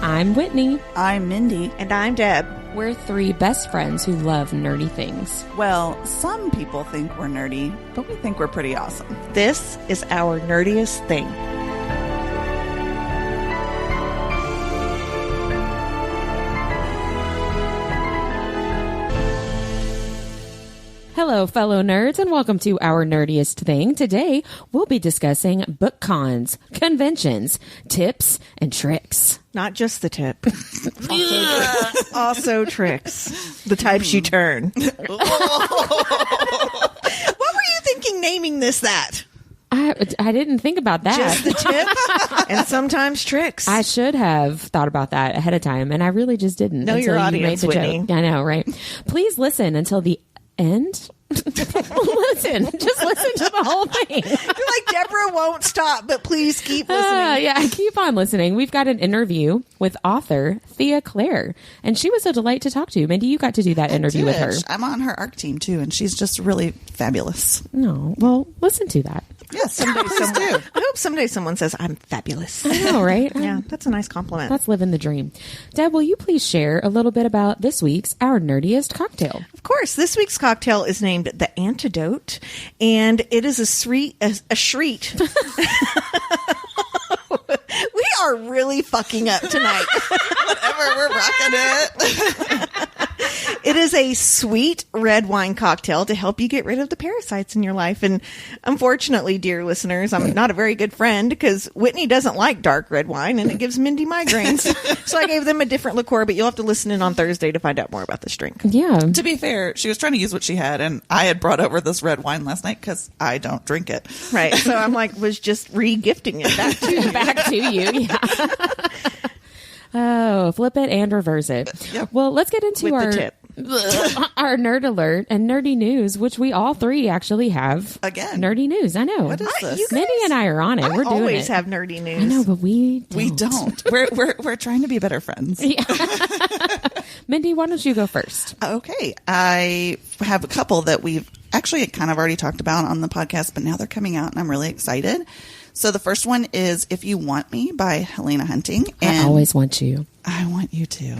I'm Whitney. I'm Mindy. And I'm Deb. We're three best friends who love nerdy things. Well, some people think we're nerdy, but we think we're pretty awesome. This is Our Nerdiest Thing. Hello, fellow nerds, and welcome to Our Nerdiest Thing. Today, we'll be discussing book cons, conventions, tips, and tricks. Not just the tip. Also tricks. The types you turn. What were you thinking naming this that? I didn't think about that. Just the tip and sometimes tricks. I should have thought about that ahead of time, and I really just didn't. Know your audience, Whitney. Joke. I know, right? Please listen until the end. Just listen to the whole thing. You're like, Deborah won't stop, but please keep listening. Yeah, keep on listening. We've got an interview with author Thea Claire, and she was a delight to talk to. Mindy, you got to do that interview with her. I'm on her ARC team too, and she's just really fabulous. No, well, listen to that. Yes, someday I hope someday someone says I'm fabulous. I know, right? Yeah, that's a nice compliment. That's living the dream. Deb, will you please share a little bit about this week's Our Nerdiest cocktail? Of course, this week's cocktail is named The Antidote, and it is a shreet. We are really fucking up tonight. Whatever, we're rocking it. It is a sweet red wine cocktail to help you get rid of the parasites in your life. And unfortunately, dear listeners, I'm not a very good friend because Whitney doesn't like dark red wine and it gives Mindy migraines. So I gave them a different liqueur, but you'll have to listen in on Thursday to find out more about this drink. Yeah. To be fair, she was trying to use what she had, and I had brought over this red wine last night because I don't drink it. Right. So I'm like, was just re-gifting it back to you. Back to you. Yeah. Oh, flip it and reverse it. Yep. Well, let's get into With our the tip. our nerd alert and nerdy news, which we all three actually have. Again. Nerdy news. I know. What is this? You guys- Mindy and I are on it. We're doing it. Always have nerdy news. I know, but we don't. We're trying to be better friends. Yeah. Mindy, why don't you go first? Okay. I have a couple that we've actually kind of already talked about on the podcast, but now they're coming out and I'm really excited. So the first one is If You Want Me by Helena Hunting. And I always want you. I want you to.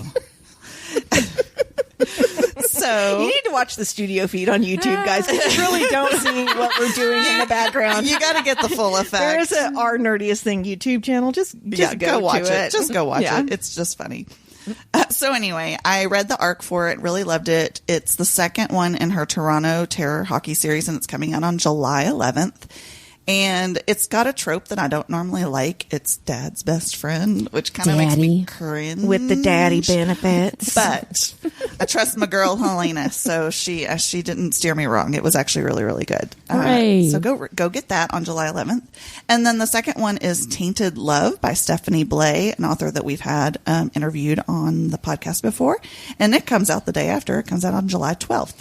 So you need to watch the studio feed on YouTube, guys. 'Cause you really don't see what we're doing in the background. you got to get the full effect. There is an Our Nerdiest Thing YouTube channel. Just go watch to it. Just go watch Yeah. it. It's just funny. So anyway, I read the arc for it, really loved it. It's the second one in her Toronto Terror hockey series, and it's coming out on July 11th. And it's got a trope that I don't normally like. It's dad's best friend, which kind of makes me cringe. With the daddy benefits. But I trust my girl Helena, so she didn't steer me wrong. It was actually really, really good. So go get that on July 11th. And then the second one is Tainted Love by Stephanie Blay, an author that we've had interviewed on the podcast before. And it comes out the day after. It comes out on July 12th.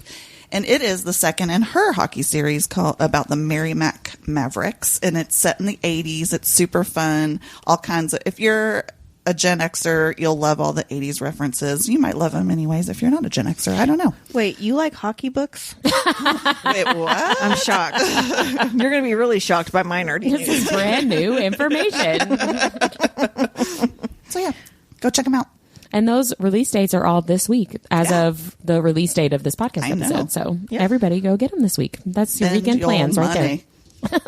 And it is the second in her hockey series about the Merrimack Mavericks. And it's set in the 80s. It's super fun. All kinds of, if you're a Gen Xer, you'll love all the 80s references. You might love them anyways if you're not a Gen Xer. I don't know. Wait, you like hockey books? Wait, what? I'm shocked. You're going to be really shocked by my nerdy This news. is brand new information. So yeah, go check them out. And those release dates are all this week as of the release date of this podcast I know. episode. So Yeah. everybody go get them this week. That's your Spend weekend your plans money. right there.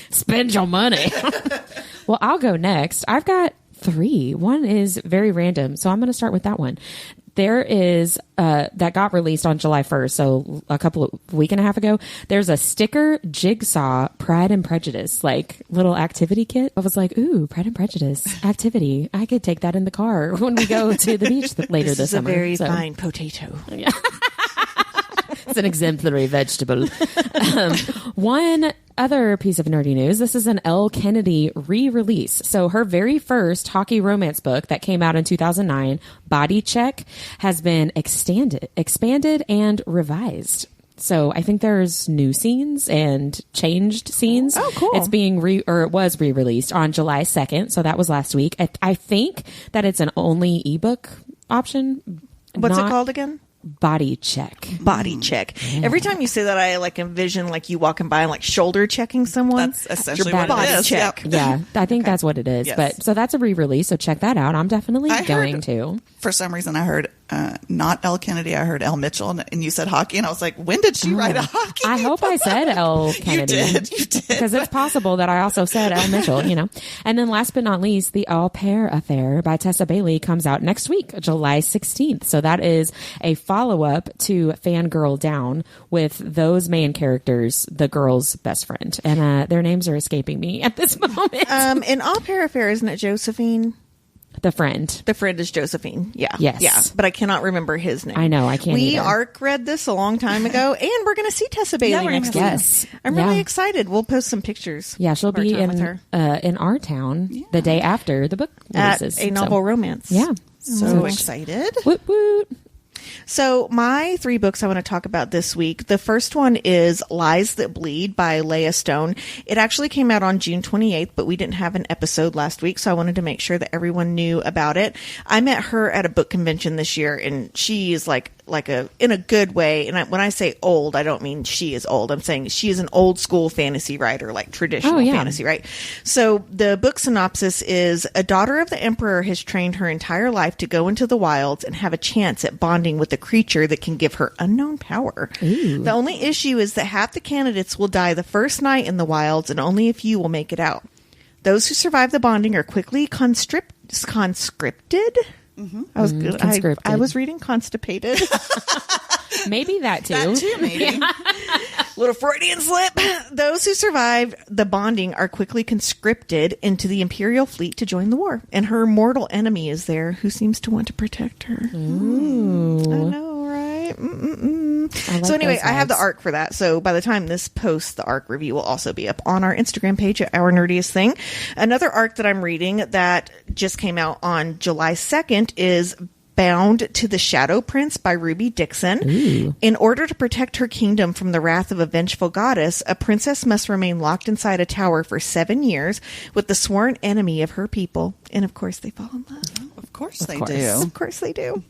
Spend your money. Well, I'll go next. I've got 3. One is very random, so I'm going to start with that one. There is that got released on July 1st, so week and a half ago. There's a sticker jigsaw Pride and Prejudice, like little activity kit. I was like, ooh, Pride and Prejudice activity. I could take that in the car when we go to the beach later this summer. This is a very fine potato. Yeah. It's an exemplary vegetable. One other piece of nerdy news. This is an Elle Kennedy re-release. So her very first hockey romance book that came out in 2009, Body Check, has been expanded and revised. So I think there's new scenes and changed scenes. Oh, cool. It's being it was re-released on July 2nd. So that was last week. I think that it's an only ebook option. What's it called again? Body check. Body check. Yeah. Every time you say that, I like envision like you walking by and like shoulder checking someone. That's essentially what body it is. check. Yep. Yeah, I think that's what it is. Yes. But so that's a re-release. So check that out. I'm definitely going to. For some reason, I heard not Elle Kennedy. I heard Elle Mitchell, and you said hockey, and I was like, when did she write a hockey? I hope I said Elle Kennedy. You did. Because it's possible that I also said Elle Mitchell, And then last but not least, The Au Pair Affair by Tessa Bailey comes out next week, July 16th. So that is a follow-up to Fangirl Down with those main characters, the girl's best friend. And their names are escaping me at this moment. In Au Pair Affair, isn't it Josephine? The friend. The friend is Josephine. Yeah. Yes. Yeah. But I cannot remember his name. I know. I can't We either. ARC read this a long time ago, and we're going to see Tessa Bailey next week. Yes. I'm really excited. We'll post some pictures. Yeah, she'll of our be time with her. in our town the day after the book releases. At a novel romance. Yeah. So excited. Woot woot. So my 3 books I want to talk about this week. The first one is Lies That Bleed by Leah Stone. It actually came out on June 28th, but we didn't have an episode last week, so I wanted to make sure that everyone knew about it. I met her at a book convention this year, and she is like in a good way. And when I say old, I don't mean she is old. I'm saying she is an old school fantasy writer, like traditional fantasy, right? So the book synopsis is: a daughter of the emperor has trained her entire life to go into the wilds and have a chance at bonding with a creature that can give her unknown power. Ooh. The only issue is that half the candidates will die the first night in the wilds, and only a few will make it out. Those who survive the bonding are quickly conscripted. Mm-hmm. I was reading constipated. Maybe that too. That too, maybe. Little Freudian slip. Those who survive the bonding are quickly conscripted into the Imperial fleet to join the war. And her mortal enemy is there who seems to want to protect her. Ooh. I know, right? Like so anyway, I have the ARC for that. So by the time this posts, the ARC review will also be up on our Instagram page at Our Nerdiest Thing. Another ARC that I'm reading that just came out on July 2nd is Bound to the Shadow Prince by Ruby Dixon. Ooh. In order to protect her kingdom from the wrath of a vengeful goddess, a princess must remain locked inside a tower for 7 years with the sworn enemy of her people. And of course, they fall in love. Of course they do. Of course they do.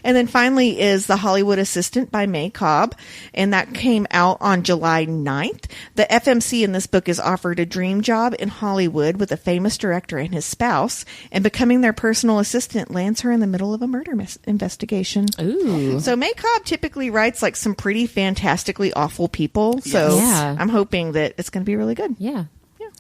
And then finally is The Hollywood Assistant by May Cobb. And that came out on July 9th. The FMC in this book is offered a dream job in Hollywood with a famous director and his spouse. And becoming their personal assistant lands her in the middle of a murder investigation. Ooh. So May Cobb typically writes like some pretty fantastically awful people. So I'm hoping that it's going to be really good. Yeah.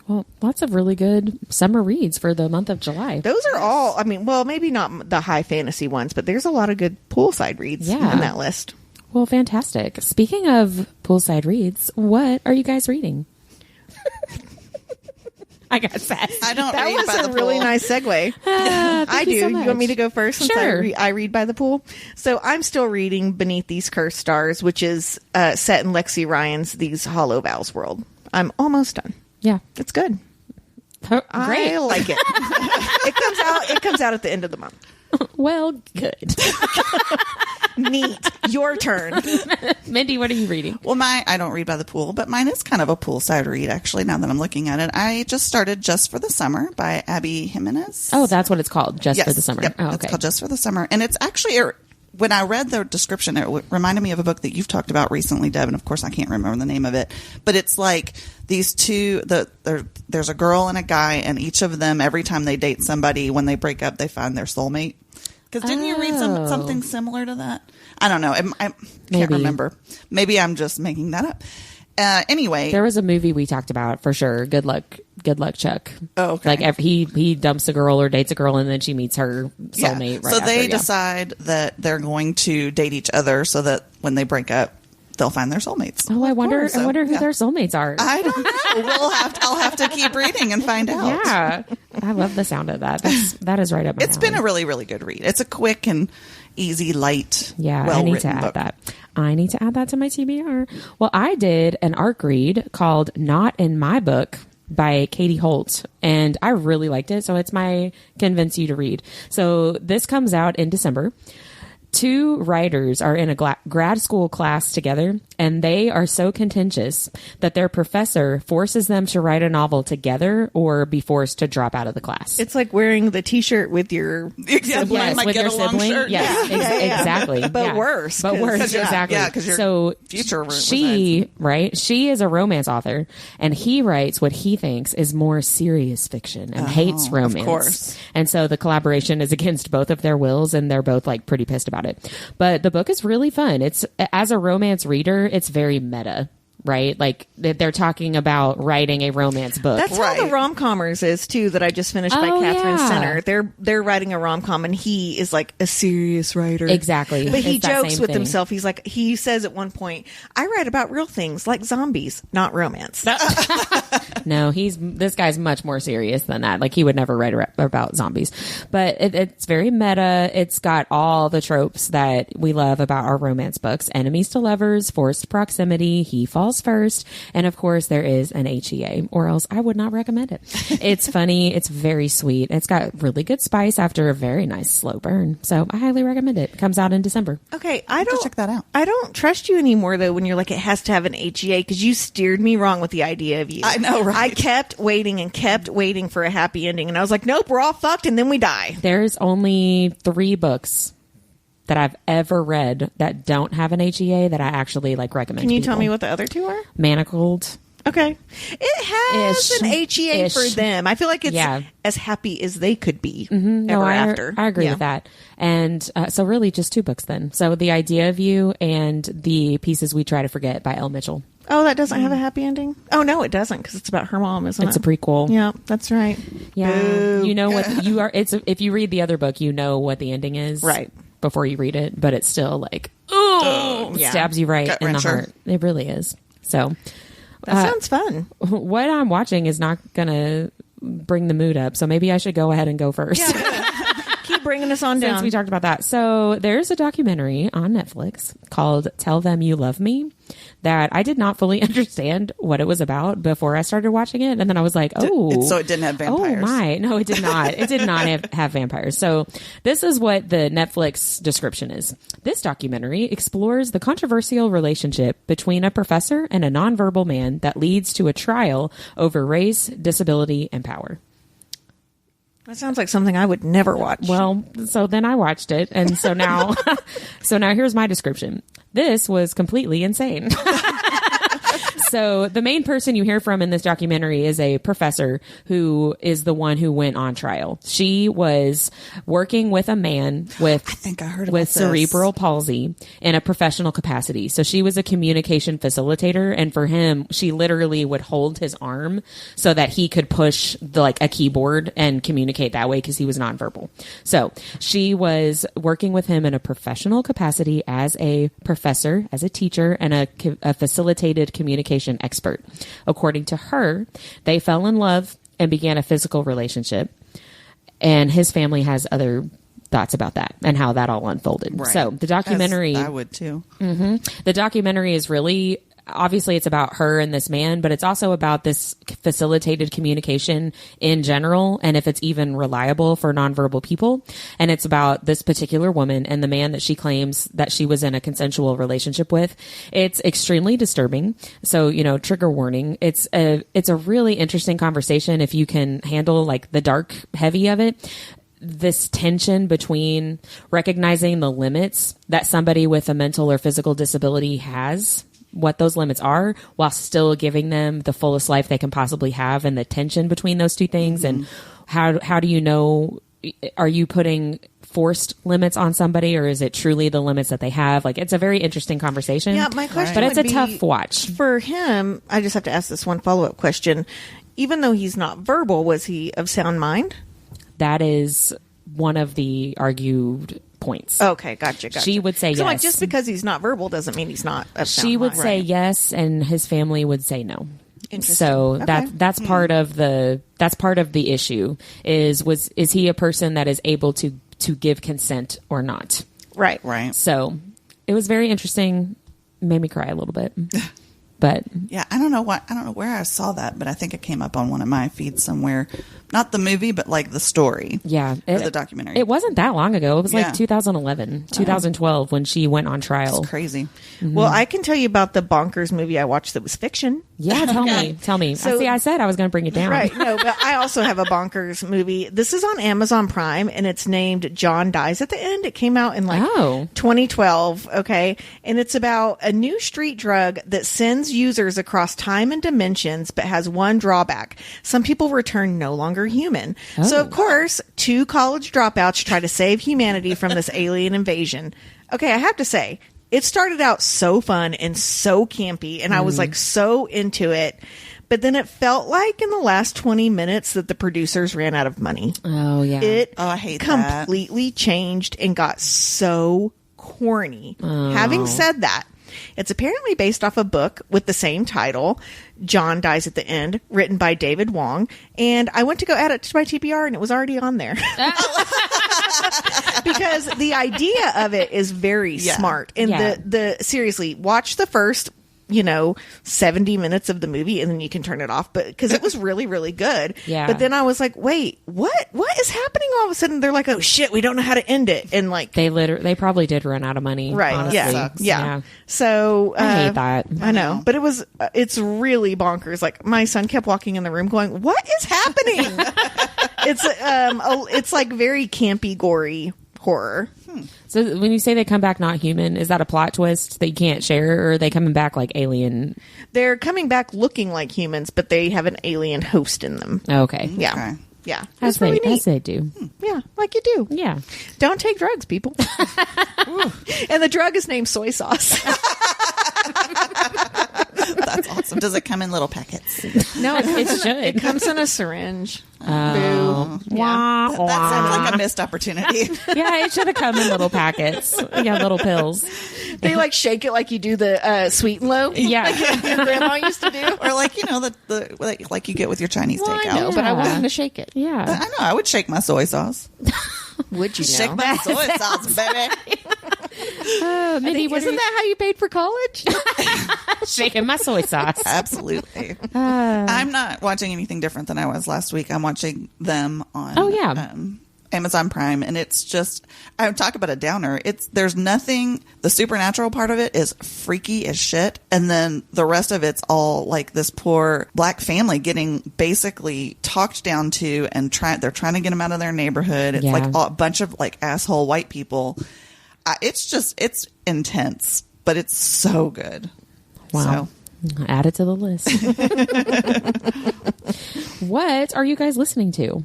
Well, lots of really good summer reads for the month of July. Those are all, maybe not the high fantasy ones, but there's a lot of good poolside reads on that list. Well, fantastic. Speaking of poolside reads, what are you guys reading? I got sassy. I don't that read was by a the really pool. nice segue. I do. So you want me to go first? Since sure. I read by the pool. So I'm still reading Beneath These Cursed Stars, which is set in Lexi Ryan's These Hollow Vows world. I'm almost done. Yeah. It's good. Great. I like it. It comes out at the end of the month. Well, good. Neat. Your turn. Mindy, what are you reading? Well, I don't read by the pool, but mine is kind of a poolside read, actually, now that I'm looking at it. I just started Just for the Summer by Abby Jimenez. Oh, that's what it's called, Just for the Summer. Yep, oh, okay. It's called Just for the Summer. And it's actually, when I read the description, it reminded me of a book that you've talked about recently, Deb, and of course I can't remember the name of it. But it's like these two, there's a girl and a guy, and each of them, every time they date somebody, when they break up, they find their soulmate. Because didn't you read something similar to that? I don't know. I can't remember. Maybe I'm just making that up. Anyway, there was a movie we talked about for sure. Good luck, Chuck. Oh, okay. Like he dumps a girl or dates a girl, and then she meets her soulmate. Right so after, they decide that they're going to date each other, so that when they break up, they'll find their soulmates. Oh, I wonder who their soulmates are. I don't know. I'll have to keep reading and find out. Yeah, I love the sound of that. That is right up my alley. It's been a really, really good read. It's a quick and easy, light, I need to add book. that. I need to add that to my TBR. Well, I did an ARC read called Not in My Book by Katie Holt, and I really liked it, so it's my convince you to read. So this comes out in December. Two writers are in a grad school class together, and they are so contentious that their professor forces them to write a novel together or be forced to drop out of the class. It's like wearing the T-shirt with your sibling. Yes, with your sibling. Shirt. Yes, exactly. But worse. But worse, exactly. Yeah, because so future she is a romance author, and he writes what he thinks is more serious fiction and hates romance. Of course. And so the collaboration is against both of their wills, and they're both like pretty pissed about it. But the book is really fun. It's, as a romance reader, it's very meta, right? Like they're talking about writing a romance book. That's how the rom-commers is too, that I just finished by Catherine Center. They're writing a rom-com, and he is like a serious writer. Exactly. But he jokes with himself. He's like, he says at one point, I write about real things like zombies, not romance. No, this guy's much more serious than that. Like, he would never write about zombies. But it's very meta. It's got all the tropes that we love about our romance books. Enemies to lovers, forced proximity, he falls first. And of course, there is an HEA, or else I would not recommend it. It's funny. It's very sweet. It's got really good spice after a very nice slow burn. So I highly recommend it. It comes out in December. Okay, I don't check that out. I don't trust you anymore, though, when you're like, it has to have an HEA, because you steered me wrong with the idea of you. I know, right? I kept waiting for a happy ending, and I was like, nope, we're all fucked, and then we die. There's only 3 books that I've ever read that don't have an HEA that I actually like recommend. Can you people. tell me what the other 2 are? Manacled. Okay. It has an HEA for them. I feel like it's as happy as they could be after. I agree with that. And so really just 2 books then. So The Idea of You and The Pieces We Try to Forget by Elle Mitchell. Oh, that doesn't have a happy ending? Oh, no, it doesn't, because it's about her mom, isn't it? It's a prequel. Yeah, that's right. Yeah. Boo. You know what you are. If you read the other book, you know what the ending is. Right. Before you read it, but it's still like, stabs you right in the heart. It really is. So that sounds fun. What I'm watching is not going to bring the mood up, so maybe I should go ahead and go first. Yeah. Keep bringing us on down. Since we talked about that. So there's a documentary on Netflix called Tell Them You Love Me that I did not fully understand what it was about before I started watching it. And then I was like, so it didn't have vampires. Oh my. No, it did not. It did not have vampires. So this is what the Netflix description is. This documentary explores the controversial relationship between a professor and a nonverbal man that leads to a trial over race, disability, and power. That sounds like something I would never watch. Well, so then I watched it, and so now here's my description. This was completely insane. So the main person you hear from in this documentary is a professor who is the one who went on trial. She was working with a man with cerebral palsy in a professional capacity. So she was a communication facilitator, and for him, she literally would hold his arm so that he could push a keyboard and communicate that way because he was nonverbal. So she was working with him in a professional capacity as a professor, as a teacher, and a facilitated communication expert. According to her, they fell in love and began a physical relationship, and his family has other thoughts about that and how that all unfolded. Right. So the documentary, I would too. Mm-hmm, the documentary is really, obviously it's about her and this man, but it's also about this facilitated communication in general, and if it's even reliable for nonverbal people. And it's about this particular woman and the man that she claims that she was in a consensual relationship with. It's extremely disturbing. So, trigger warning. It's a really interesting conversation if you can handle like the dark heavy of it. This tension between recognizing the limits that somebody with a mental or physical disability has, what those limits are, while still giving them the fullest life they can possibly have, and the tension between those two things. Mm-hmm. And how do you know, are you putting forced limits on somebody, or is it truly the limits that they have? Like, it's a very interesting conversation. Yeah, my question but it's would a tough watch. For him, I just have to ask this one follow-up question. Even though he's not verbal, was he of sound mind? That is one of the argued points. Okay, gotcha. She would say yes. So, like, just because he's not verbal doesn't mean he's not of sound mind. She would say yes, and his family would say no. Interesting. So okay. that's part of the issue is he a person that is able to give consent or not? Right. So it was very interesting. Made me cry a little bit. But yeah, I don't know where I saw that, but I think it came up on one of my feeds somewhere. Not the movie, but like the story. Yeah. Or the documentary. It wasn't that long ago. It was like 2011, 2012 when she went on trial. It's crazy. Mm-hmm. Well, I can tell you about the bonkers movie I watched that was fiction. Yeah, tell me. So, I said I was going to bring it down. Right. No, but I also have a bonkers movie. This is on Amazon Prime, and it's named John Dies at the End. It came out in 2012. Okay. And it's about a new street drug that sends users across time and dimensions, but has one drawback. Some people return no longer human. So, of course, 2 college dropouts try to save humanity from this alien invasion. Okay, I have to say, it started out so fun and so campy, and I was like so into it. But then it felt like in the last 20 minutes that the producers ran out of money. Oh, yeah. I hate completely changed and got so corny. Having said that, it's apparently based off a book with the same title, John Dies at the End, written by David Wong. And I went to go add it to my TBR, and it was already on there. Because the idea of it is very smart. And seriously, watch the first 70 minutes of the movie, and then you can turn it off. But because it was really, really good. Yeah. But then I was like, wait, what is happening? All of a sudden, they're like, oh shit, we don't know how to end it. And like, they probably did run out of money. Right. Honestly. Yeah. So I hate that. I know, but it's really bonkers. Like my son kept walking in the room going, what is happening? It's like very campy, gory horror. So when you say they come back not human, is that a plot twist that you can't share, or are they coming back like alien? They're coming back looking like humans, but they have an alien host in them. Okay. Yeah. Okay. Yeah. As they do. Yeah, like you do. Yeah. Don't take drugs, people. And the drug is named soy sauce. That's awesome. Does it come in little packets? No, it should. It comes in a syringe. Oh. Boo. Yeah. That sounds like a missed opportunity. Yeah, it should have come in little packets. Yeah, little pills. They like shake it like you do the sweet and low. Yeah. Like your grandma used to do. Or like, the like you get with your Chinese takeout. I know, but I want them to shake it. Yeah. I know. I would shake my soy sauce. Would you know? Shake my soy sauce, baby. Mindy, Isn't that how you paid for college? shaking my soy sauce? Absolutely. I'm not watching anything different than I was last week. I'm watching them on Amazon Prime, and it's just, I would talk about a downer. There's nothing, the supernatural part of it is freaky as shit, and then the rest of it's all like this poor black family getting basically talked down to, and they're trying to get them out of their neighborhood. It's like a bunch of like asshole white people. It's intense, but it's so good. Wow. So. Add it to the list. What are you guys listening to?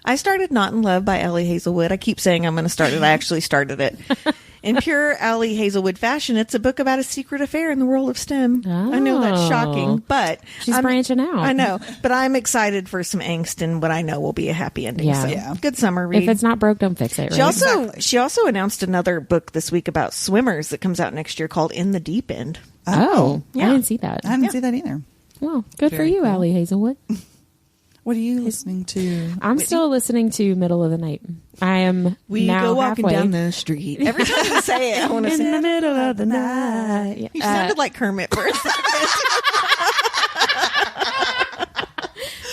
I started Not in Love by Allie Hazelwood. I keep saying I'm going to start it. I actually started it. In pure Allie Hazelwood fashion, it's a book about a secret affair in the world of STEM. Oh. I know that's shocking, but she's branching out. I know, but I'm excited for some angst and what I know will be a happy ending. Yeah. So, good summer read. If it's not broke, don't fix it. Right? She also announced another book this week about swimmers that comes out next year called In the Deep End. Oh, yeah. I didn't see that. I didn't see that either. Well, good for you, cool. Allie Hazelwood. What are you listening to? I'm still listening to Middle of the Night. I am go walking halfway down the street. Every time you say it, I want to say in the middle of the night. Yeah. You sounded like Kermit for a second.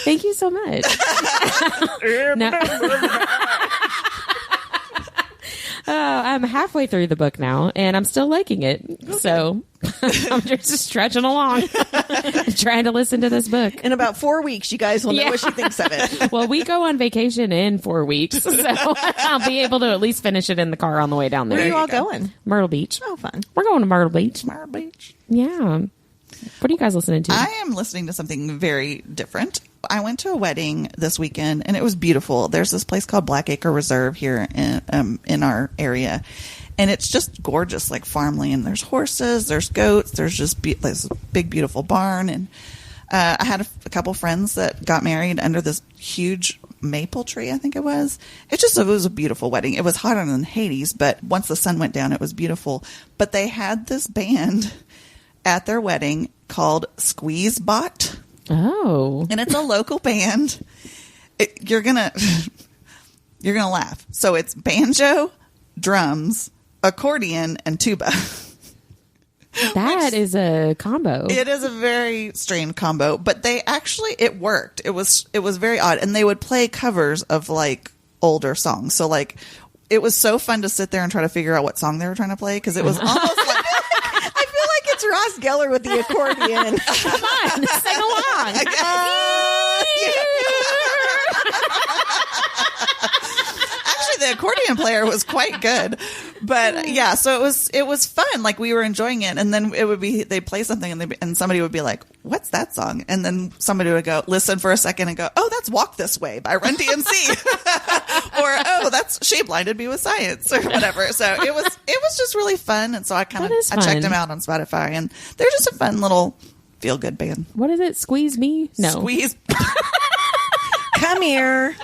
Thank you so much. I'm halfway through the book now, and I'm still liking it. Okay. So I'm just stretching along, trying to listen to this book. In about 4 weeks, you guys will know what she thinks of it. Well, we go on vacation in 4 weeks, so I'll be able to at least finish it in the car on the way down there. Where are you all going? Myrtle Beach. Oh, fun. We're going to Myrtle Beach. Myrtle Beach. Yeah. What are you guys listening to? I am listening to something very different. I went to a wedding this weekend, and it was beautiful. There's this place called Blackacre Reserve here in our area, and it's just gorgeous, like farmland. There's horses, there's goats, there's just this big, beautiful barn. And I had a couple friends that got married under this huge maple tree, I think it was. It was a beautiful wedding. It was hotter than Hades, but once the sun went down, it was beautiful. But they had this band at their wedding called Squeezebot. Oh. And it's a local band. You're gonna laugh. So it's banjo, drums, accordion, and tuba. That is a combo. It is a very strange combo, but it worked. It was very odd. And they would play covers of like older songs. So like, it was so fun to sit there and try to figure out what song they were trying to play. Cause it was almost like, I feel like it's Ross Geller with the accordion. Come on, sing along. Actually, the accordion player was quite good, but yeah, so it was fun. Like we were enjoying it, and then they'd play something, and somebody would be like, "What's that song?" And then somebody would go listen for a second and go, "Oh, that's "Walk This Way" by Run DMC," or "Oh, that's "She Blinded Me with Science" or whatever. So it was just really fun, and so I checked them out on Spotify, and they're just a fun little feel good band. What is it? Squeeze Me? No, Squeeze. Come here.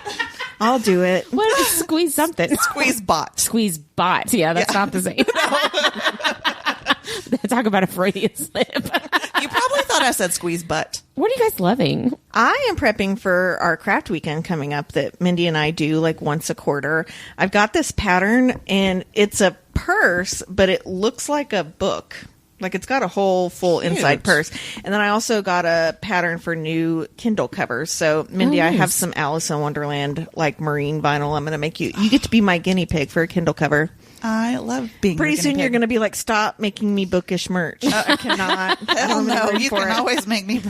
I'll do it. What is squeeze something? Squeeze bot. Squeeze bot. Yeah, that's not the same. Talk about a Freudian slip. You probably thought I said squeeze butt. What are you guys loving? I am prepping for our craft weekend coming up that Mindy and I do like once a quarter. I've got this pattern and it's a purse, but it looks like a book. Like it's got a whole full inside purse. And then I also got a pattern for new Kindle covers. So Mindy, nice. I have some Alice in Wonderland like marine vinyl. I'm going to make you get to be my guinea pig for a Kindle cover. I love being pretty your soon. guinea You're pig. going to be like, stop making me bookish merch. I cannot. Hell no, you can always make me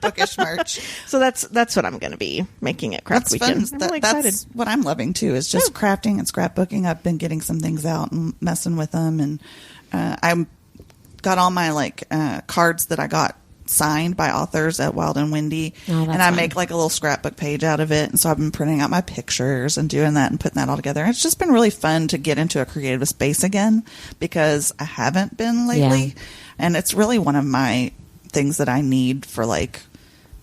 bookish merch. So that's what I'm going to be making at craft weekend. Fun. I'm really excited. That's what I'm loving too. Is just crafting and scrapbooking. I've been getting some things out and messing with them, and I'm got all my like cards that I got signed by authors at Wild and Windy, and I make like a little scrapbook page out of it. And so I've been printing out my pictures and doing that and putting that all together. And it's just been really fun to get into a creative space again because I haven't been lately, and it's really one of my things that I need for like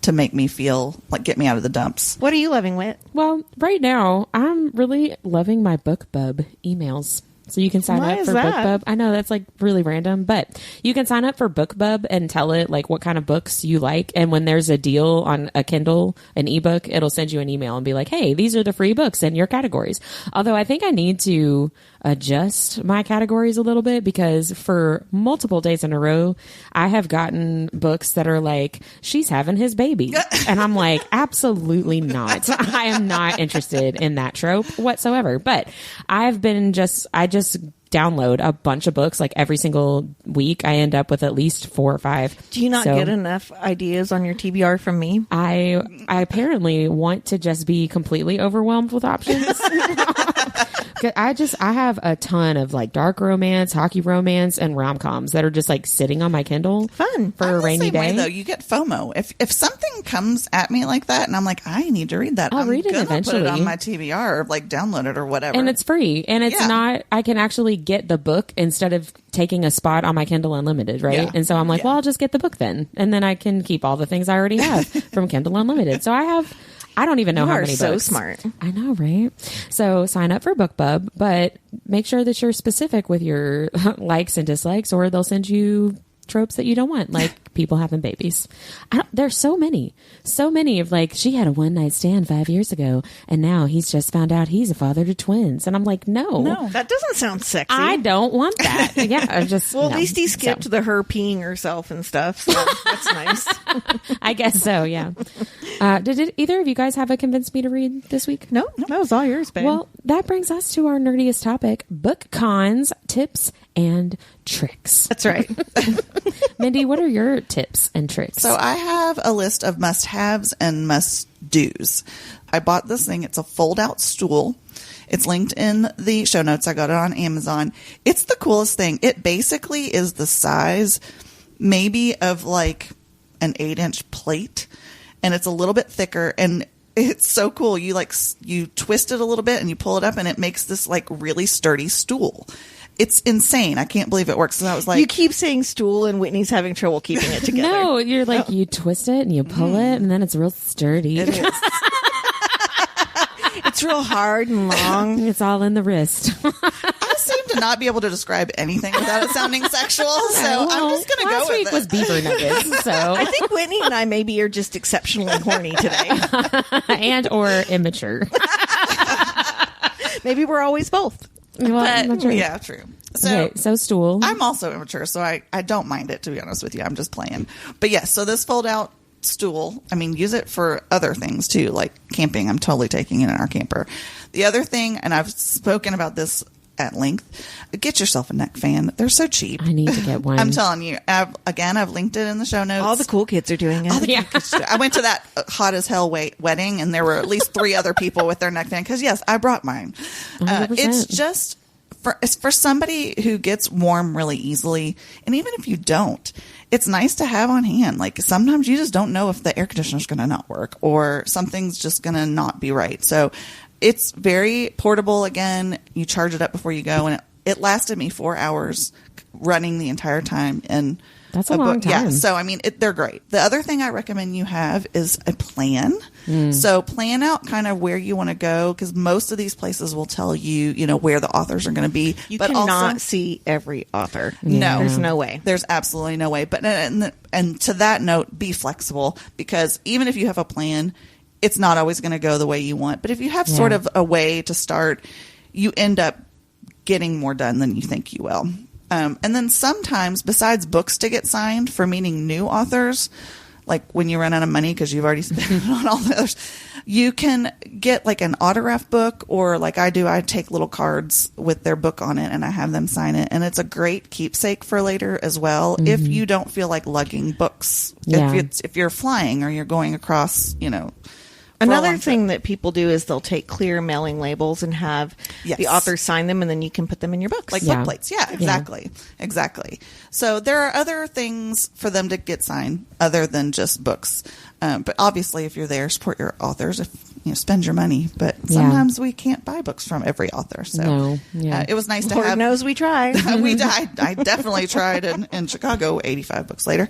to make me feel like get me out of the dumps. What are you loving, Whit? Well, right now I'm really loving my BookBub emails. So you can sign Why up is for that? BookBub. I know that's like really random, but you can sign up for BookBub and tell it like what kind of books you like. And when there's a deal on a Kindle, an ebook, it'll send you an email and be like, hey, these are the free books in your categories. Although I think I need to adjust my categories a little bit because for multiple days in a row, I have gotten books that are like, she's having his baby. And I'm like, absolutely not. I am not interested in that trope whatsoever. But I just download a bunch of books like every single week. I end up with at least 4 or 5. Do you not get enough ideas on your TBR from me? I apparently want to just be completely overwhelmed with options. I have a ton of like dark romance, hockey romance, and rom-coms that are just like sitting on my Kindle. Fun for a rainy day. Though you get FOMO if something comes at me like that, and I'm like, I need to read that. I'll read it eventually. Put it on my TBR or like download it or whatever. And it's free, and it's not. I can actually get the book instead of taking a spot on my Kindle Unlimited, right? Yeah. And so I'm like, well, I'll just get the book then, and then I can keep all the things I already have from Kindle Unlimited. So I don't even know how many books. You are so smart. I know, right? So sign up for BookBub, but make sure that you're specific with your likes and dislikes, or they'll send you tropes that you don't want, like people having babies. There's so many of like, she had a one night stand 5 years ago, and now he's just found out he's a father to twins. And I'm like, no, that doesn't sound sexy. I don't want that. Yeah, I just well, at least he skipped the her peeing herself and stuff. So that's nice. I guess so. Yeah. Did either of you guys have a convince me to read this week? No, that was all yours, babe. Well, that brings us to our nerdiest topic: book cons, tips, and tricks. That's right. Mindy, what are your tips and tricks? So I have a list of must-haves and must-dos. I bought this thing. It's a fold-out stool. It's linked in the show notes. I got it on Amazon. It's the coolest thing. It basically is the size maybe of like an 8-inch plate, and it's a little bit thicker, and it's so cool. You twist it a little bit and you pull it up, and it makes this like really sturdy stool. It's insane. I can't believe it works. So I was like, you keep saying stool, and Whitney's having trouble keeping it together. No, you're like, you twist it and you pull it, and then it's real sturdy. it is. It's real hard and long. It's all in the wrist. I seem to not be able to describe anything without it sounding sexual, so I'm just going to go with it. Last week was beaver nuggets, so I think Whitney and I maybe are just exceptionally horny today. and or immature. Maybe we're always both. Well, But, yeah, true. So stool. I'm also immature, so I don't mind it, to be honest with you. I'm just playing. But yes, so this fold out stool, I mean, use it for other things too, like camping. I'm totally taking it in our camper. The other thing, and I've spoken about this at length, get yourself a neck fan. They're so cheap. I need to get one. I'm telling you. I've linked it in the show notes. All the cool kids are doing it. I went to that hot as hell wedding, and there were at least 3 other people with their neck fan, because yes, I brought mine. It's just for somebody who gets warm really easily, and even if you don't, it's nice to have on hand. Like sometimes you just don't know if the air conditioner's going to not work or something's just going to not be right. So it's very portable. Again, you charge it up before you go, and it lasted me 4 hours running the entire time. And that's a long time. Yeah, so I mean, they're great. The other thing I recommend you have is a plan. So plan out kind of where you want to go, because most of these places will tell you, where the authors are going to be. You cannot see every author. No, there's no way. There's absolutely no way. But and to that note, be flexible, because even if you have a plan, it's not always going to go the way you want. But if you have sort of a way to start, you end up getting more done than you think you will. And then sometimes, besides books to get signed for meeting new authors, like when you run out of money because you've already spent it on all the others, you can get like an autograph book, or like I do, I take little cards with their book on it and I have them sign it. And it's a great keepsake for later as well, if you don't feel like lugging books. Yeah. If you're flying or you're going across, Another thing that people do is they'll take clear mailing labels and have the author sign them, and then you can put them in your books. Like book plates. Yeah, exactly. Yeah. Exactly. So there are other things for them to get signed other than just books. But obviously, if you're there, support your authors. Spend your money. But sometimes we can't buy books from every author. So it was nice to have. Lord knows we tried. I definitely tried in Chicago 85 books later.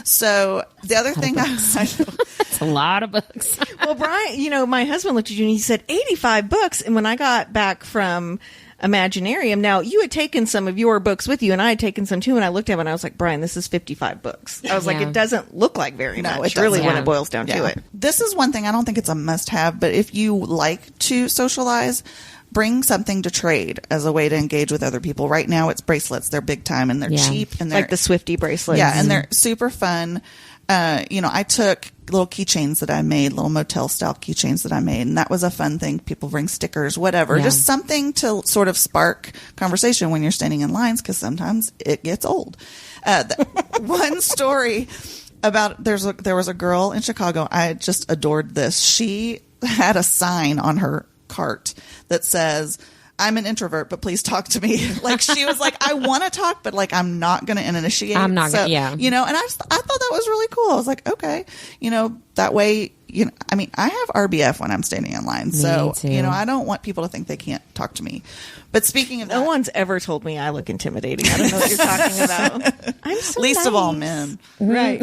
So the other thing That's a lot of books. Well, Brian, my husband looked at you and he said 85 books. And when I got back from Imaginarium, now you had taken some of your books with you, and I had taken some too. And I looked at him and I was like, Brian, this is 55 books. I was like, it doesn't look like very much. It's really when it boils down to it. This is one thing I don't think it's a must have, but if you like to socialize, bring something to trade as a way to engage with other people. Right now it's bracelets. They're big time and they're cheap, and they're like the Swiftie bracelets. Yeah. And they're super fun. I took little keychains that I made, little motel style keychains that I made, and that was a fun thing. People bring stickers, whatever, just something to sort of spark conversation when you're standing in lines, because sometimes it gets old. One story about there was a girl in Chicago. I just adored this. She had a sign on her cart that says, "I'm an introvert, but please talk to me." Like, she was like, I want to talk, but like, I'm not going to initiate. I'm not going to, and I thought that was really cool. I was like, okay, that way, I have RBF when I'm standing in line. So, I don't want people to think they can't talk to me. But speaking of no one's ever told me I look intimidating. I don't know what you're talking about. I'm so least nice. of all men. Right.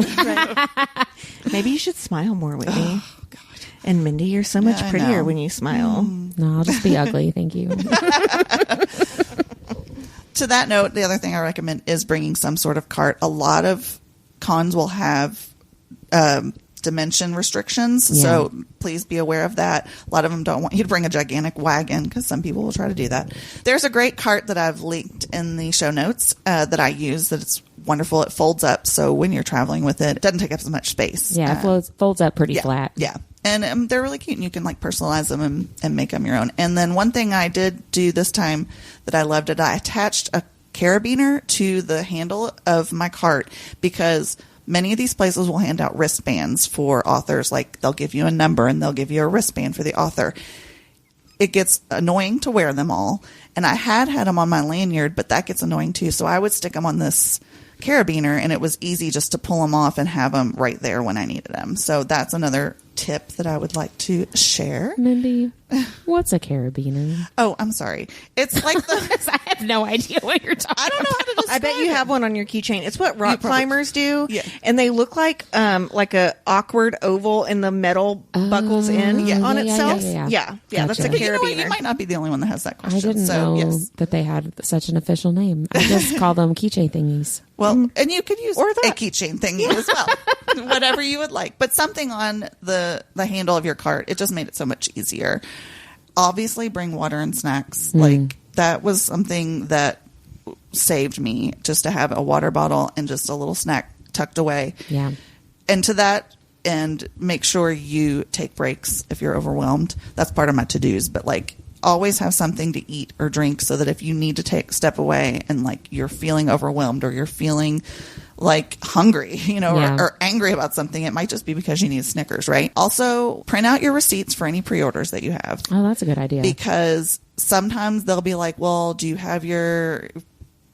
Maybe you should smile more, Whitney. Oh, God. And Mindy, you're so much prettier when you smile. No, I'll just be ugly. Thank you. To that note, the other thing I recommend is bringing some sort of cart. A lot of cons will have dimension restrictions, so please be aware of that. A lot of them don't want you to bring a gigantic wagon, because some people will try to do that. There's a great cart that I've linked in the show notes that I use, that it's wonderful. It folds up, so when you're traveling with it, it doesn't take up as much space. Yeah, it folds up pretty flat. Yeah. And they're really cute, and you can like personalize them and make them your own. And then one thing I did do this time that I loved, it, I attached a carabiner to the handle of my cart, because many of these places will hand out wristbands for authors. Like, they'll give you a number and they'll give you a wristband for the author. It gets annoying to wear them all. And I had them on my lanyard, but that gets annoying too. So I would stick them on this carabiner, and it was easy just to pull them off and have them right there when I needed them. So that's another tip that I would like to share. Mindy, what's a carabiner? Oh, I'm sorry. It's like I have no idea what you're talking about. I don't know how to describe I bet you have one on your keychain. It's what rock climbers do. Yeah. And they look like a awkward oval, and the metal buckles in on itself. Yeah. Gotcha. That's a carabiner. You might not be the only one that has that question. I didn't know that they had such an official name. I just call them keychain thingies. Well, and you could use a keychain thingy as well. Whatever you would like. But something on the handle of your cart, it just made it so much easier. Obviously, bring water and snacks. Like, that was something that saved me, just to have a water bottle and just a little snack tucked away. Yeah. And to that end, make sure you take breaks if you're overwhelmed. That's part of my to-dos, but like always have something to eat or drink so that if you need to take a step away and like you're feeling overwhelmed or you're feeling like hungry, or angry about something, it might just be because you need Snickers, right? Also, print out your receipts for any pre-orders that you have. Oh, that's a good idea. Because sometimes they'll be like, well, do you have your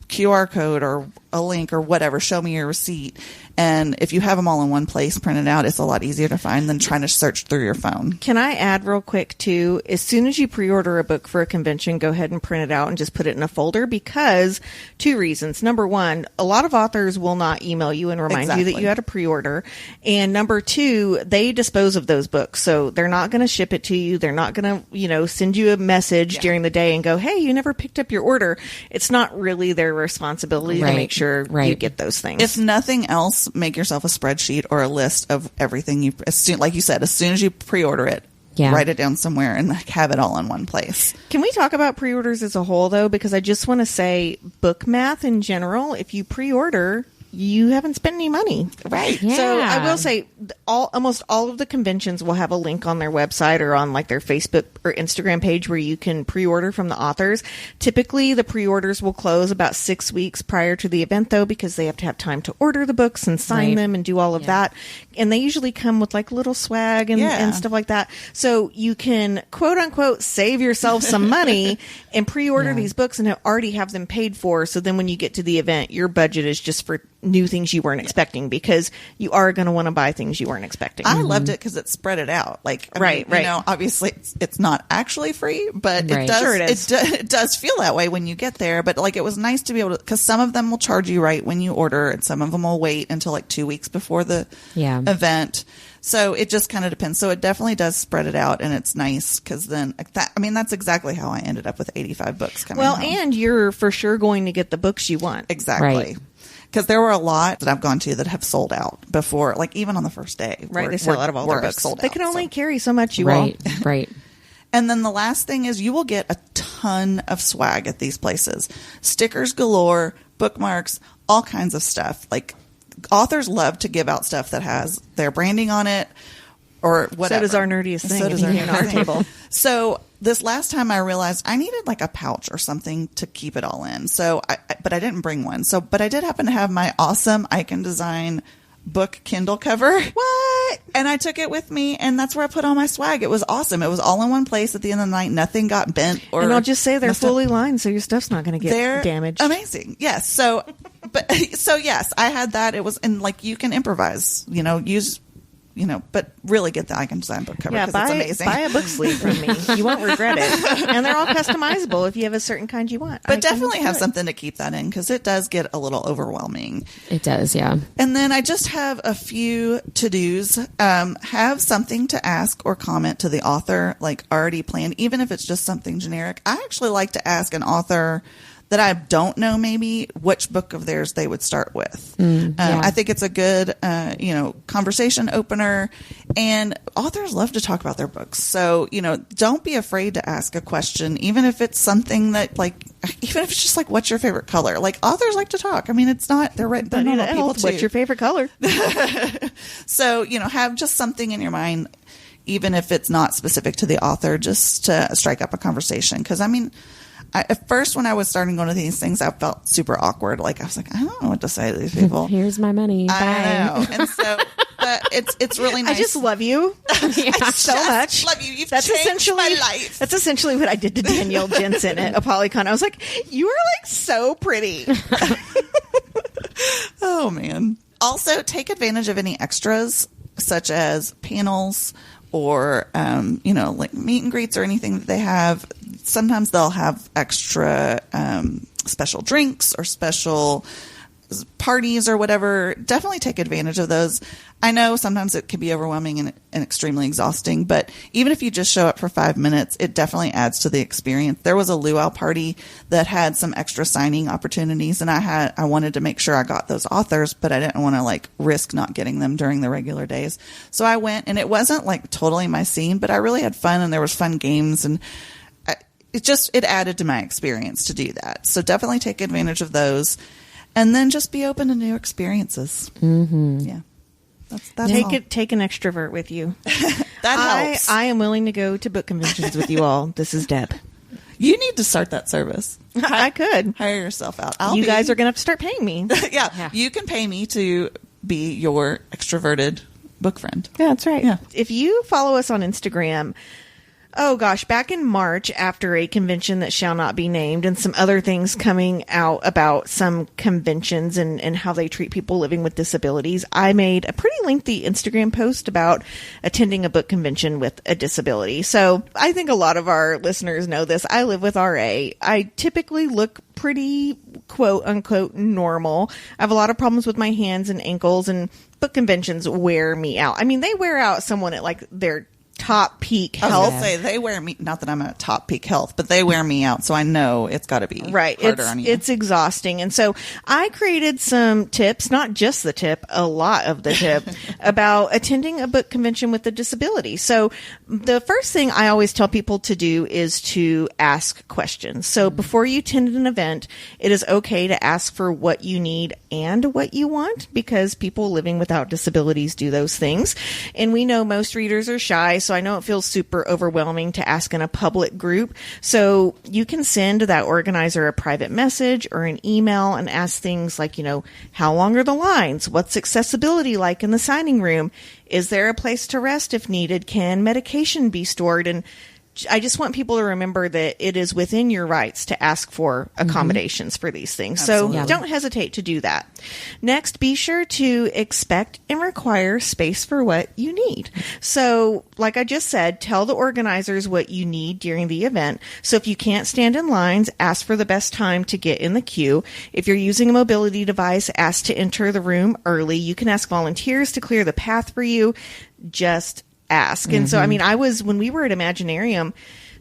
QR code or a link or whatever? Show me your receipt. And if you have them all in one place printed out, it's a lot easier to find than trying to search through your phone. Can I add real quick too, as soon as you pre-order a book for a convention, go ahead and print it out and just put it in a folder, because 2 reasons. Number 1, a lot of authors will not email you and remind you that you had a pre-order. And number 2, they dispose of those books. So they're not going to ship it to you. They're not going to, send you a message during the day and go, hey, you never picked up your order. It's not really their responsibility to make sure you get those things. If nothing else, make yourself a spreadsheet or a list of everything like you said, as soon as you pre-order it, write it down somewhere and have it all in one place. Can we talk about pre-orders as a whole though? Because I just want to say book math in general, if you pre-order, you haven't spent any money. Right. Yeah. So I will say almost all of the conventions will have a link on their website or on like their Facebook or Instagram page where you can pre-order from the authors. Typically the pre-orders will close about 6 weeks prior to the event though, because they have to have time to order the books and sign them and do all of that. And they usually come with like little swag and stuff like that. So you can quote unquote save yourself some money and pre-order these books and already have them paid for. So then when you get to the event, your budget is just for new things you weren't expecting, because you are going to want to buy things you weren't expecting. I loved it because it spread it out. Like, I mean, obviously it's not actually free, but it does. Sure it is. It does feel that way when you get there. But like, it was nice to be able to, because some of them will charge you right when you order, and some of them will wait until like 2 weeks before the event. So it just kind of depends. So it definitely does spread it out, and it's nice because then that's exactly how I ended up with 85 books coming home. And you're for sure going to get the books you want. Exactly. Right. Because there were a lot that I've gone to that have sold out before, like even on the first day. Right, they sell out of all their books. They can only carry so much, you all. Right. And then the last thing is you will get a ton of swag at these places. Stickers galore, bookmarks, all kinds of stuff. Like, authors love to give out stuff that has their branding on it or whatever. So does Our Nerdiest Thing. So does Our Nerdiest Thing. Table. So this last time I realized I needed like a pouch or something to keep it all in. So, but I didn't bring one. So, but I did happen to have my awesome Icon Design book Kindle cover. What? And I took it with me, and that's where I put all my swag. It was awesing. It was all in one place at the end of the night. Nothing got bent or. And I'll just say they're fully lined, so your stuff's not going to get damaged. Amazing. Yes. So, yes, I had that. It was, and like you can improvise. But really get the Icon Design book cover because it's amazing. Buy a book sleeve from me. You won't regret it. And they're all customizable if you have a certain kind you want. But definitely have something to keep that in, because it does get a little overwhelming. It does, yeah. And then I just have a few to-dos. Have something to ask or comment to the author, like already planned, even if it's just something generic. I actually like to ask an author that I don't know maybe which book of theirs they would start with. I think it's a good, conversation opener, and authors love to talk about their books. So, don't be afraid to ask a question, even if it's something that even if it's just like, what's your favorite color? Like, authors like to talk. I mean, it's not, they're normal people too. What's your favorite color? So, have just something in your mind, even if it's not specific to the author, just to strike up a conversation. Because, I mean, at first, when I was starting going to these things, I felt super awkward. Like, I was like, I don't know what to say to these people. Here's my money. Bye. I know. And so, but it's really nice. I just love you so much. Love you. You've changed my life. That's essentially what I did to Danielle Jensen at ApollyCon. I was like, you are like so pretty. Oh, man. Also, take advantage of any extras, such as panels or, like meet and greets or anything that they have. Sometimes they'll have extra special drinks or special parties or whatever. Definitely take advantage of those. I know sometimes it can be overwhelming and extremely exhausting, but even if you just show up for 5 minutes, it definitely adds to the experience. There was a luau party that had some extra signing opportunities, and I wanted to make sure I got those authors, but I didn't want to risk not getting them during the regular days. So I went, and it wasn't totally my scene, but I really had fun, and there was fun games, and it added to my experience to do that. So definitely take advantage of those, and then just be open to new experiences. Mm-hmm. Yeah. That's take an extrovert with you. That helps. I am willing to go to book conventions with you all. This is Deb. You need to start that service. I could hire yourself out. You guys are going to have to start paying me. Yeah, you can pay me to be your extroverted book friend. Yeah, that's right. Yeah. If you follow us on Instagram, oh gosh, back in March, after a convention that shall not be named and some other things coming out about some conventions and how they treat people living with disabilities, I made a pretty lengthy Instagram post about attending a book convention with a disability. So I think a lot of our listeners know this. I live with RA. I typically look pretty quote unquote normal. I have a lot of problems with my hands and ankles, and book conventions wear me out. I mean, they wear out someone at like their top peak health. I was gonna say, they wear me, not that I'm at top peak health, but they wear me out, so I know it's got to be harder on you. It's exhausting. And so I created some tips, not just the tip, a lot of the tip, about attending a book convention with a disability. So the first thing I always tell people to do is to ask questions. So before you attend an event, it is okay to ask for what you need and what you want, because people living without disabilities do those things. And we know most readers are shy, so I know it feels super overwhelming to ask in a public group. So you can send that organizer a private message or an email and ask things like, how long are the lines? What's accessibility like in the signing room? Is there a place to rest if needed? Can medication be stored? And I just want people to remember that it is within your rights to ask for accommodations for these things. Absolutely. So don't hesitate to do that. Next, be sure to expect and require space for what you need. So like I just said, tell the organizers what you need during the event. So if you can't stand in lines, ask for the best time to get in the queue. If you're using a mobility device, ask to enter the room early. You can ask volunteers to clear the path for you. Just ask. And so, I mean, when we were at Imaginarium,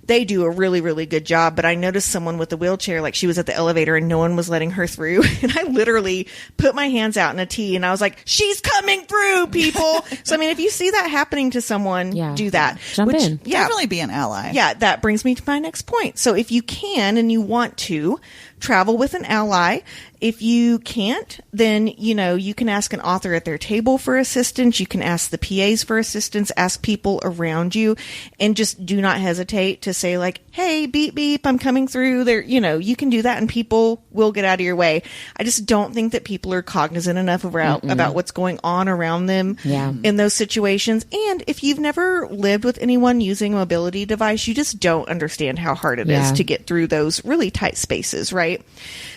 they do a really, really good job, but I noticed someone with a wheelchair, like she was at the elevator and no one was letting her through. And I literally put my hands out in a T and I was like, she's coming through, people. So, I mean, if you see that happening to someone, do that. Jump in. Yeah. Definitely be an ally. Yeah. That brings me to my next point. So if you can and you want to, travel with an ally. If you can't, then, you can ask an author at their table for assistance. You can ask the PAs for assistance, ask people around you, and just do not hesitate to say like, hey, beep, beep, I'm coming through there. You can do that and people will get out of your way. I just don't think that people are cognizant enough about what's going on around them in those situations. And if you've never lived with anyone using a mobility device, you just don't understand how hard it is to get through those really tight spaces, right?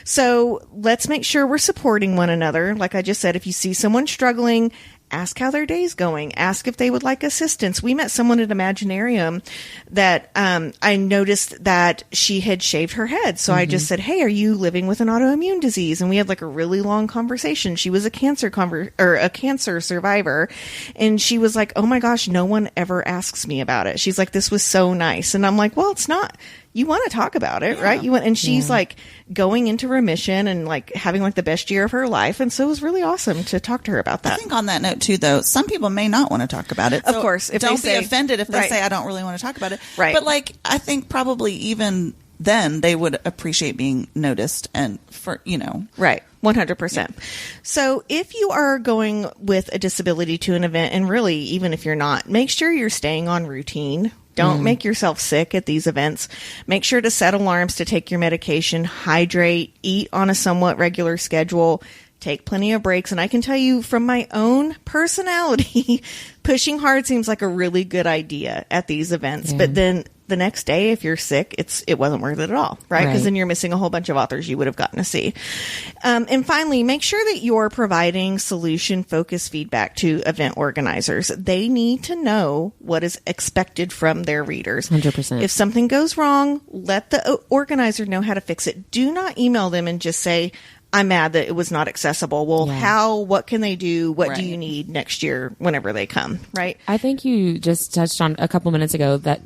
So let's make sure we're supporting one another. Like I just said, if you see someone struggling, ask how their day's going. Ask if they would like assistance. We met someone at Imaginarium that I noticed that she had shaved her head. So I just said, hey, are you living with an autoimmune disease? And we had like a really long conversation. She was a cancer survivor. And she was like, oh my gosh, no one ever asks me about it. She's like, this was so nice. And I'm like, well, it's not. You want to talk about it, right? And she's like going into remission and like having like the best year of her life. And so it was really awesome to talk to her about that. I think on that note too, though, some people may not want to talk about it. Of course. If don't be offended if they say, I don't really want to talk about it. Right. But like, I think probably even then they would appreciate being noticed and Right. 100%. So if you are going with a disability to an event, and really, even if you're not, make sure you're staying on routine. Don't make yourself sick at these events. Make sure to set alarms to take your medication, hydrate, eat on a somewhat regular schedule, take plenty of breaks. And I can tell you from my own personality, pushing hard seems like a really good idea at these events. But then the next day, if you're sick, it wasn't worth it at all, right? Because then you're missing a whole bunch of authors you would have gotten to see. And finally, make sure that you're providing solution-focused feedback to event organizers. They need to know what is expected from their readers. 100%. If something goes wrong, let the organizer know how to fix it. Do not email them and just say, I'm mad that it was not accessible. Well, what can they do? What do you need next year whenever they come? Right. I think you just touched on a couple minutes ago that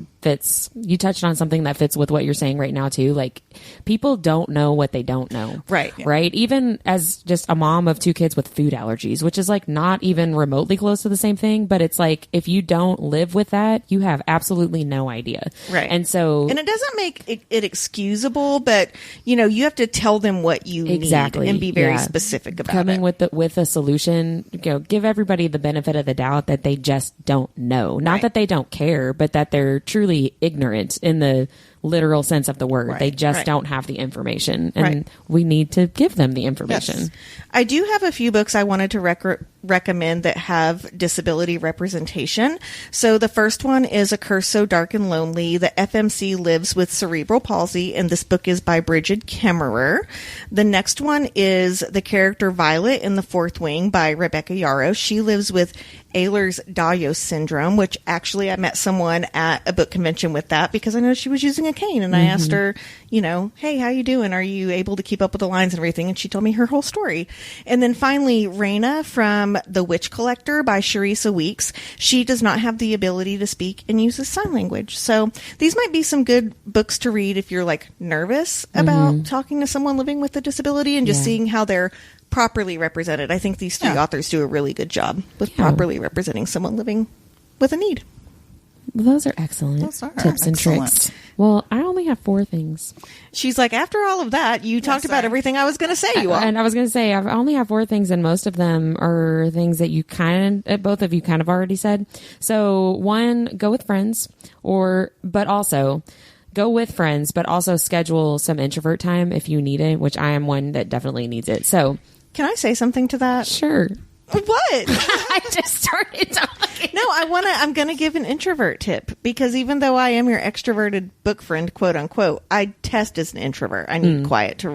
you touched on something that fits with what you're saying right now too. Like, people don't know what they don't know. Right. Right. Even as just a mom of 2 kids with food allergies, which is like not even remotely close to the same thing, but it's like, if you don't live with that, you have absolutely no idea. Right. And it doesn't make it excusable, but you have to tell them what you need and be very specific about coming it. with a solution. Give everybody the benefit of the doubt that they just don't know. Not that they don't care, but that they're truly ignorant in the literal sense of the word. They just don't have the information, and we need to give them the information. Yes. I do have a few books I wanted to recommend that have disability representation. So the first one is A Curse So Dark and Lonely. The FMC lives with cerebral palsy, and this book is by Bridget Kemmerer. The next one is the character Violet in The Fourth Wing by Rebecca Yarrow. She lives with Ehlers-Danlos syndrome, which actually I met someone at a book convention with that because I know she was using a cane, and I asked her, hey, how you doing? Are you able to keep up with the lines and everything? And she told me her whole story. And then finally, Raina from The Witch Collector by Sharisa Weeks. She does not have the ability to speak and uses sign language. So these might be some good books to read if you're like nervous about talking to someone living with a disability and just seeing how they're properly represented. I think these 3 authors do a really good job with properly representing someone living with a need. Well, those are excellent tips and tricks. Well, I only have 4 things. She's like, after all of that, you talked about everything I was going to say. And I was going to say, I only have 4 things, and most of them are things that both of you kind of already said. So 1, go with friends, but also schedule some introvert time if you need it, which I am one that definitely needs it. So, can I say something to that? Sure. What? I just started talking. No, I'm going to give an introvert tip, because even though I am your extroverted book friend, quote unquote, I test as an introvert. I need quiet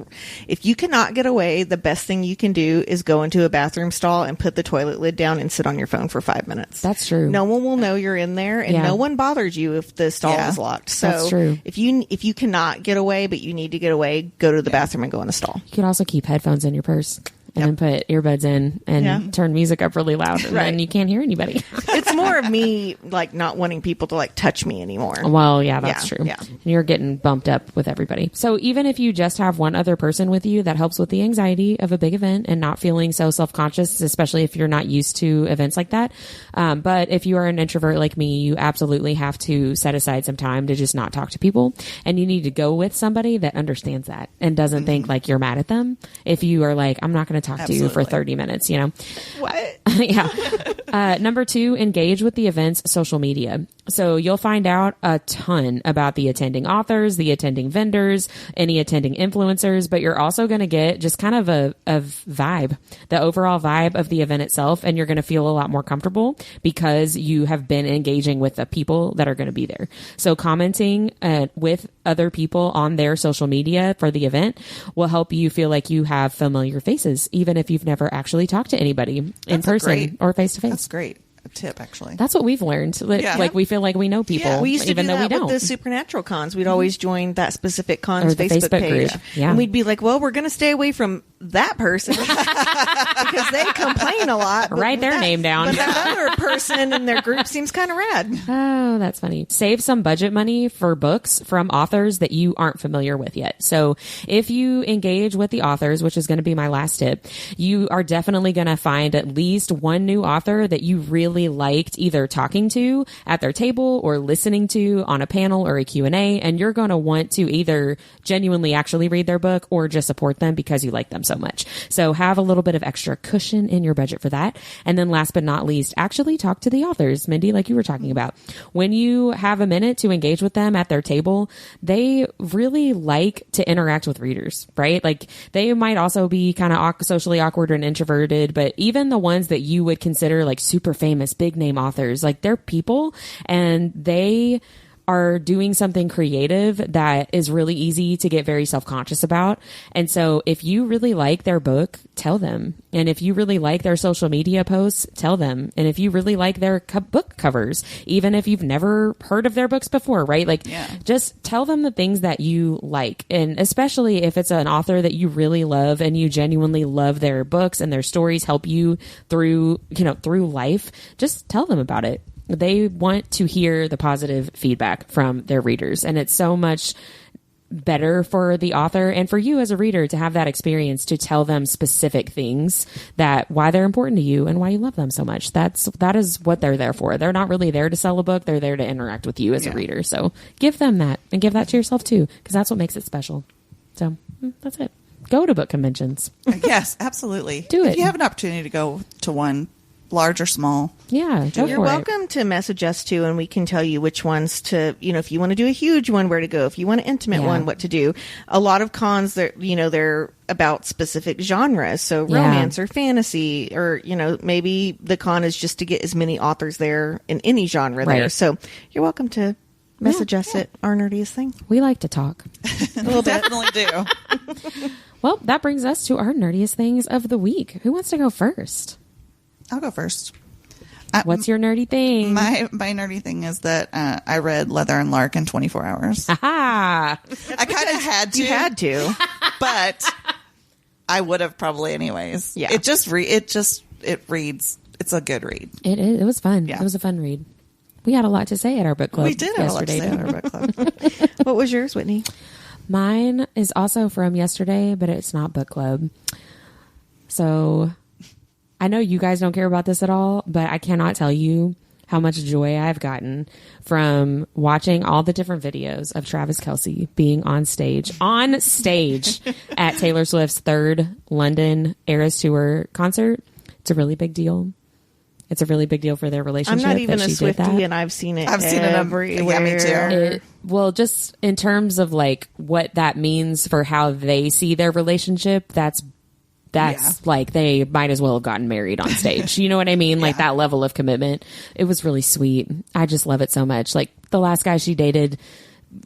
if you cannot get away, the best thing you can do is go into a bathroom stall and put the toilet lid down and sit on your phone for 5 minutes. That's true. No one will know you're in there, and no one bothers you if the stall is locked. So that's true. If you cannot get away, but you need to get away, go to the bathroom and go in a stall. You can also keep headphones in your purse. And then put earbuds in and turn music up really loud, and then you can't hear anybody. It's more of me like not wanting people to like touch me anymore. Well, yeah, that's true. Yeah. You're getting bumped up with everybody. So even if you just have one other person with you, that helps with the anxiety of a big event and not feeling so self-conscious, especially if you're not used to events like that. But if you are an introvert like me, you absolutely have to set aside some time to just not talk to people. And you need to go with somebody that understands that and doesn't think like you're mad at them. If you are like, I'm not going to talk to you for 30 minutes, What? Yeah. Number 2, engage with the event's social media. So you'll find out a ton about the attending authors, the attending vendors, any attending influencers, but you're also going to get just kind of a vibe, the overall vibe of the event itself. And you're going to feel a lot more comfortable because you have been engaging with the people that are going to be there. So commenting with other people on their social media for the event will help you feel like you have familiar faces, even if you've never actually talked to anybody in person or face to face. That's great. A tip, actually. That's what we've learned. Like we feel like we know people, we used to even do though that we don't. With the Supernatural cons, we'd always join that specific con's Facebook page, group. Yeah. And we'd be like, "Well, we're going to stay away from that person because they complain a lot." Write their name down. But that other person in their group seems kind of rad. Oh, that's funny. Save some budget money for books from authors that you aren't familiar with yet. So if you engage with the authors, which is going to be my last tip, you are definitely going to find at least one new author that you really liked either talking to at their table or listening to on a panel or a Q&A, and you're going to want to either genuinely actually read their book or just support them because you like them so much. So have a little bit of extra cushion in your budget for that. And then last but not least, actually talk to the authors, Mindy, like you were talking about. When you have a minute to engage with them at their table, they really like to interact with readers, right? Like they might also be kind of socially awkward and introverted, but even the ones that you would consider like super famous, big name authors, like they're people and they are doing something creative that is really easy to get very self-conscious about. And so if you really like their book, tell them. And if you really like their social media posts, tell them. And if you really like their book covers, even if you've never heard of their books before, right? Like, just tell them the things that you like. And especially if it's an author that you really love and you genuinely love their books and their stories help you through life, just tell them about it. They want to hear the positive feedback from their readers. And it's so much better for the author and for you as a reader to have that experience to tell them specific things that why they're important to you and why you love them so much. That is what they're there for. They're not really there to sell a book. They're there to interact with you as a reader. So give them that and give that to yourself too, because that's what makes it special. So that's it. Go to book conventions. Yes, absolutely. Do it. If you have an opportunity to go to one, large or small. Yeah, you're welcome to message us too, and we can tell you which ones to, if you want to do a huge one, where to go. If you want an intimate one, what to do. A lot of cons, they're about specific genres, so romance or fantasy, or maybe the con is just to get as many authors there in any genre there. So you're welcome to message us at Our Nerdiest Thing. We like to talk. A little bit. Definitely do. Well, that brings us to our nerdiest things of the week. Who wants to go first? I'll go first. What's your nerdy thing? My nerdy thing is that I read Leather and Lark in 24 hours. Aha! I kind of had to. You had to. But I would have probably anyways. Yeah. It reads. It's a good read. It is. It was fun. Yeah. It was a fun read. We had a lot to say at our book club. We did have a lot to say at our book club. What was yours, Whitney? Mine is also from yesterday, but it's not book club. So I know you guys don't care about this at all, but I cannot tell you how much joy I've gotten from watching all the different videos of Travis Kelce being on stage at Taylor Swift's third London Eras Tour concert. It's a really big deal. It's a really big deal for their relationship. I'm not even a Swiftie, and I've seen it everywhere. Yeah, me too. Well, just in terms of like what that means for how they see their relationship, that's like they might as well have gotten married on stage. You know what I mean? Like that level of commitment. It was really sweet. I just love it so much. Like the last guy she dated,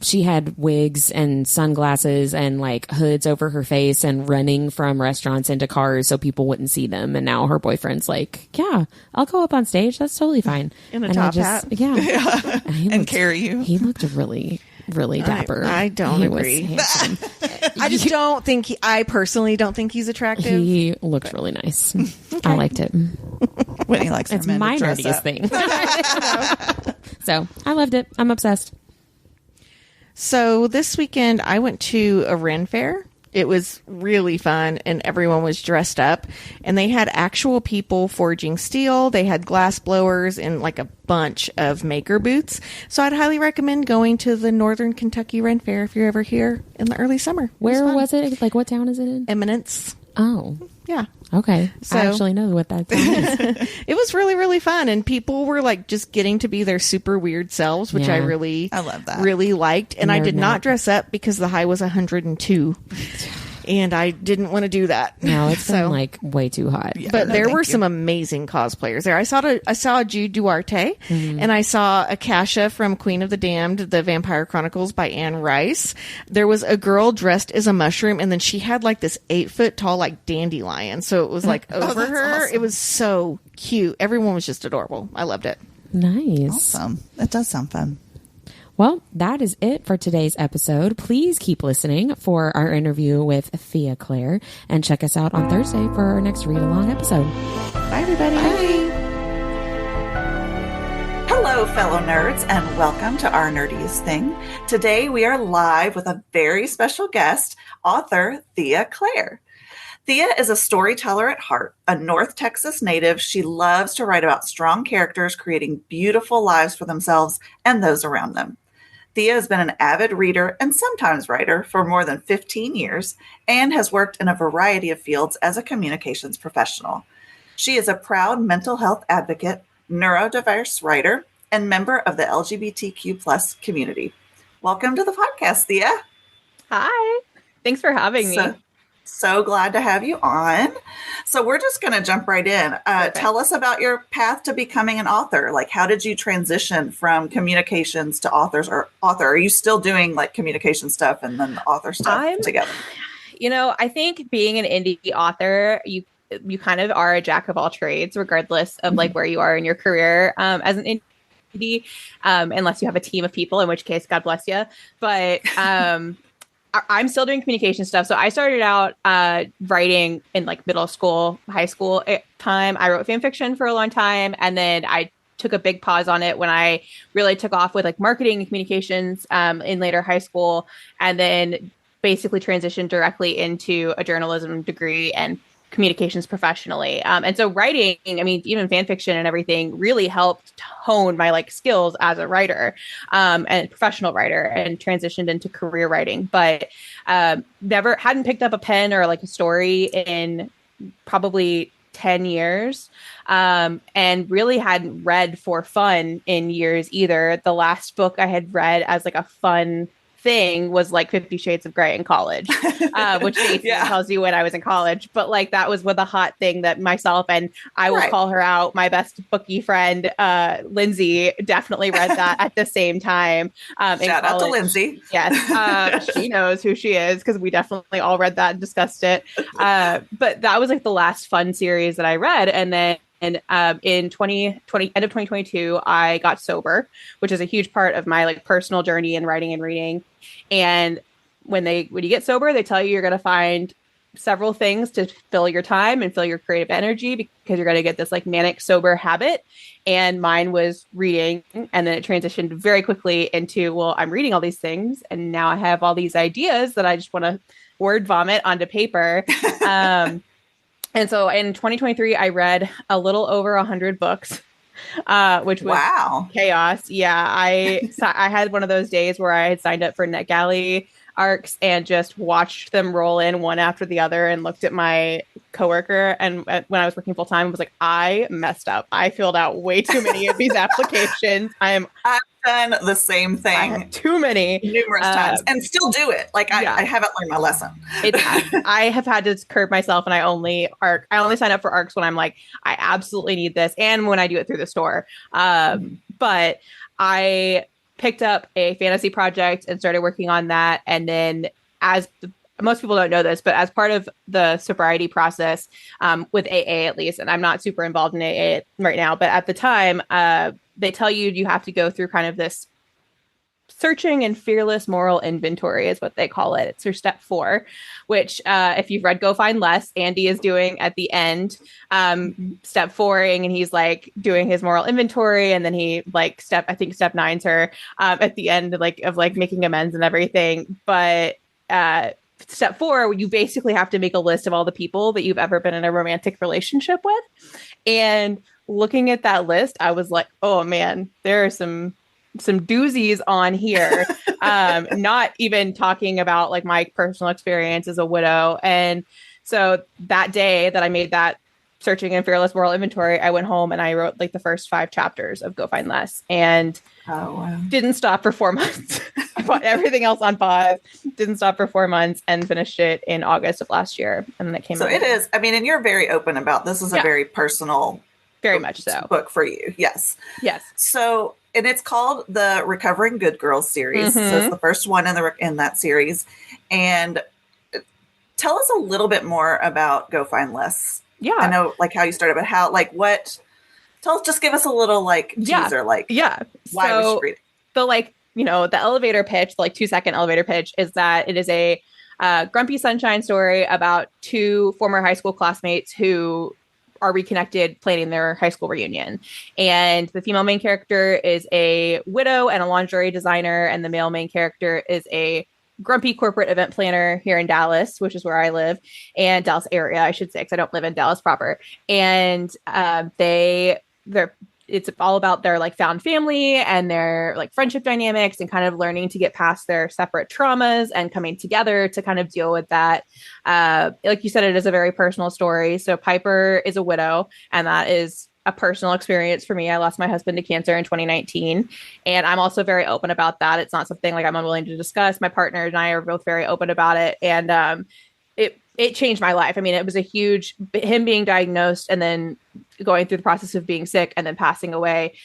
she had wigs and sunglasses and like hoods over her face and running from restaurants into cars so people wouldn't see them. And now her boyfriend's like, yeah, I'll go up on stage. That's totally fine. In a top hat. Yeah. And carry you. He looked really dapper. I don't agree. I personally don't think he's attractive. He looked really nice. Okay. I liked it. Whitney likes it's my nerdiest thing. So I loved it. I'm obsessed. So this weekend I went to a Ren fair. It was really fun, and everyone was dressed up, and they had actual people forging steel. They had glass blowers and like a bunch of maker booths. So I'd highly recommend going to the Northern Kentucky Ren Fair if you're ever here in the early summer. Where was it? Like what town is it in? Eminence. Oh. Yeah. Okay. So, I actually know what that is. It was really, really fun. And people were like just getting to be their super weird selves, which I love that. Really liked. And I did not dress up because the high was 102. And I didn't want to do that. No, it's been like way too hot. Yeah, but there were some amazing cosplayers there. I saw a Jude Duarte, and I saw Akasha from Queen of the Damned, The Vampire Chronicles by Anne Rice. There was a girl dressed as a mushroom, and then she had like this 8-foot tall like dandelion. So it was like over her. Awesome. It was so cute. Everyone was just adorable. I loved it. Nice. Awesome. That does sound fun. Well, that is it for today's episode. Please keep listening for our interview with Thea Claire, and check us out on Thursday for our next read-along episode. Bye, everybody. Bye. Hello, fellow nerds, and welcome to Our Nerdiest Thing. Today, we are live with a very special guest, author Thea Claire. Thea is a storyteller at heart, a North Texas native. She loves to write about strong characters creating beautiful lives for themselves and those around them. Thea has been an avid reader and sometimes writer for more than 15 years and has worked in a variety of fields as a communications professional. She is a proud mental health advocate, neurodiverse writer, and member of the LGBTQ+ community. Welcome to the podcast, Thea. Hi. Thanks for having me. So glad to have you on. So we're just going to jump right in. Tell us about your path to becoming an author. Like, how did you transition from communications to author? Are you still doing like communication stuff and then the author stuff together? I think being an indie author, you kind of are a jack of all trades, regardless of like where you are in your career. As an indie, unless you have a team of people, in which case, God bless you. But I'm still doing communication stuff. So I started out writing in like middle school, high school time. I wrote fan fiction for a long time. And then I took a big pause on it when I really took off with like marketing and communications in later high school. And then basically transitioned directly into a journalism degree and communications professionally. And so writing, I mean, even fan fiction and everything really helped hone my like skills as a writer and professional writer, and transitioned into career writing, but never hadn't picked up a pen or like a story in probably 10 years and really hadn't read for fun in years either. The last book I had read as like a fun thing was like 50 Shades of Grey in college, which basically tells you when I was in college. But like that was with a hot thing that myself, and I will call her out, my best bookie friend, Lindsay, definitely read that at the same time. Shout out to Lindsay. Yes, she knows who she is because we definitely all read that and discussed it. But that was like the last fun series that I read, and then. And in 2020, end of 2022, I got sober, which is a huge part of my like personal journey in writing and reading. And when you get sober, they tell you you're going to find several things to fill your time and fill your creative energy, because you're going to get this like manic sober habit. And mine was reading. And then it transitioned very quickly into, well, I'm reading all these things, and now I have all these ideas that I just want to word vomit onto paper. And so in 2023, I read a little over 100 books, which was chaos. Yeah, I had one of those days where I had signed up for NetGalley arcs and just watched them roll in one after the other, and looked at my coworker. And when I was working full time, I was like, I messed up. I filled out way too many of these applications. I've done the same thing. Too many. Numerous times. And still do it. Like I haven't learned my lesson. I have had to curb myself, and I only sign up for arcs when I'm like, I absolutely need this. And when I do it through the store. But I picked up a fantasy project and started working on that. And then most people don't know this, but as part of the sobriety process with AA at least, and I'm not super involved in AA right now, but at the time, they tell you have to go through kind of this searching and fearless moral inventory is what they call it. It's your step 4, which if you've read Go Find Less, Andy is doing at the end, step 4ing, and he's like doing his moral inventory. And then he like step 9's her at the end, like of like making amends and everything. But step 4, you basically have to make a list of all the people that you've ever been in a romantic relationship with. And looking at that list, I was like, oh man, there are some doozies on here. Not even talking about like my personal experience as a widow. And so that day that I made that searching and fearless moral inventory, I went home and I wrote like the first 5 chapters of Go Find Less, and didn't stop for 4 months. I put everything else on pause, didn't stop for 4 months, and finished it in August of last year. And then it came out. So it is, I mean, and you're very open about this is a very personal, very much so, book for you. Yes. So, and it's called the Recovering Good Girls series. So it's the first one in that series. And tell us a little bit more about Go Find Less. Yeah. I know like how you started, but how, like what, just give us a little like teaser, why we should read it. So like, the elevator pitch, like 2-second elevator pitch, is that it is a grumpy sunshine story about 2 former high school classmates who are reconnected planning their high school reunion. And the female main character is a widow and a lingerie designer. And the male main character is a grumpy corporate event planner here in Dallas, which is where I live, and Dallas area, I should say, because I don't live in Dallas proper. And it's all about their like found family and their like friendship dynamics, and kind of learning to get past their separate traumas and coming together to kind of deal with that. Like you said, it is a very personal story. So Piper is a widow, and that is a personal experience for me. I lost my husband to cancer in 2019, and I'm also very open about that. It's not something like I'm unwilling to discuss. My partner and I are both very open about it. And it changed my life. I mean, it was a huge, him being diagnosed and then going through the process of being sick and then passing away,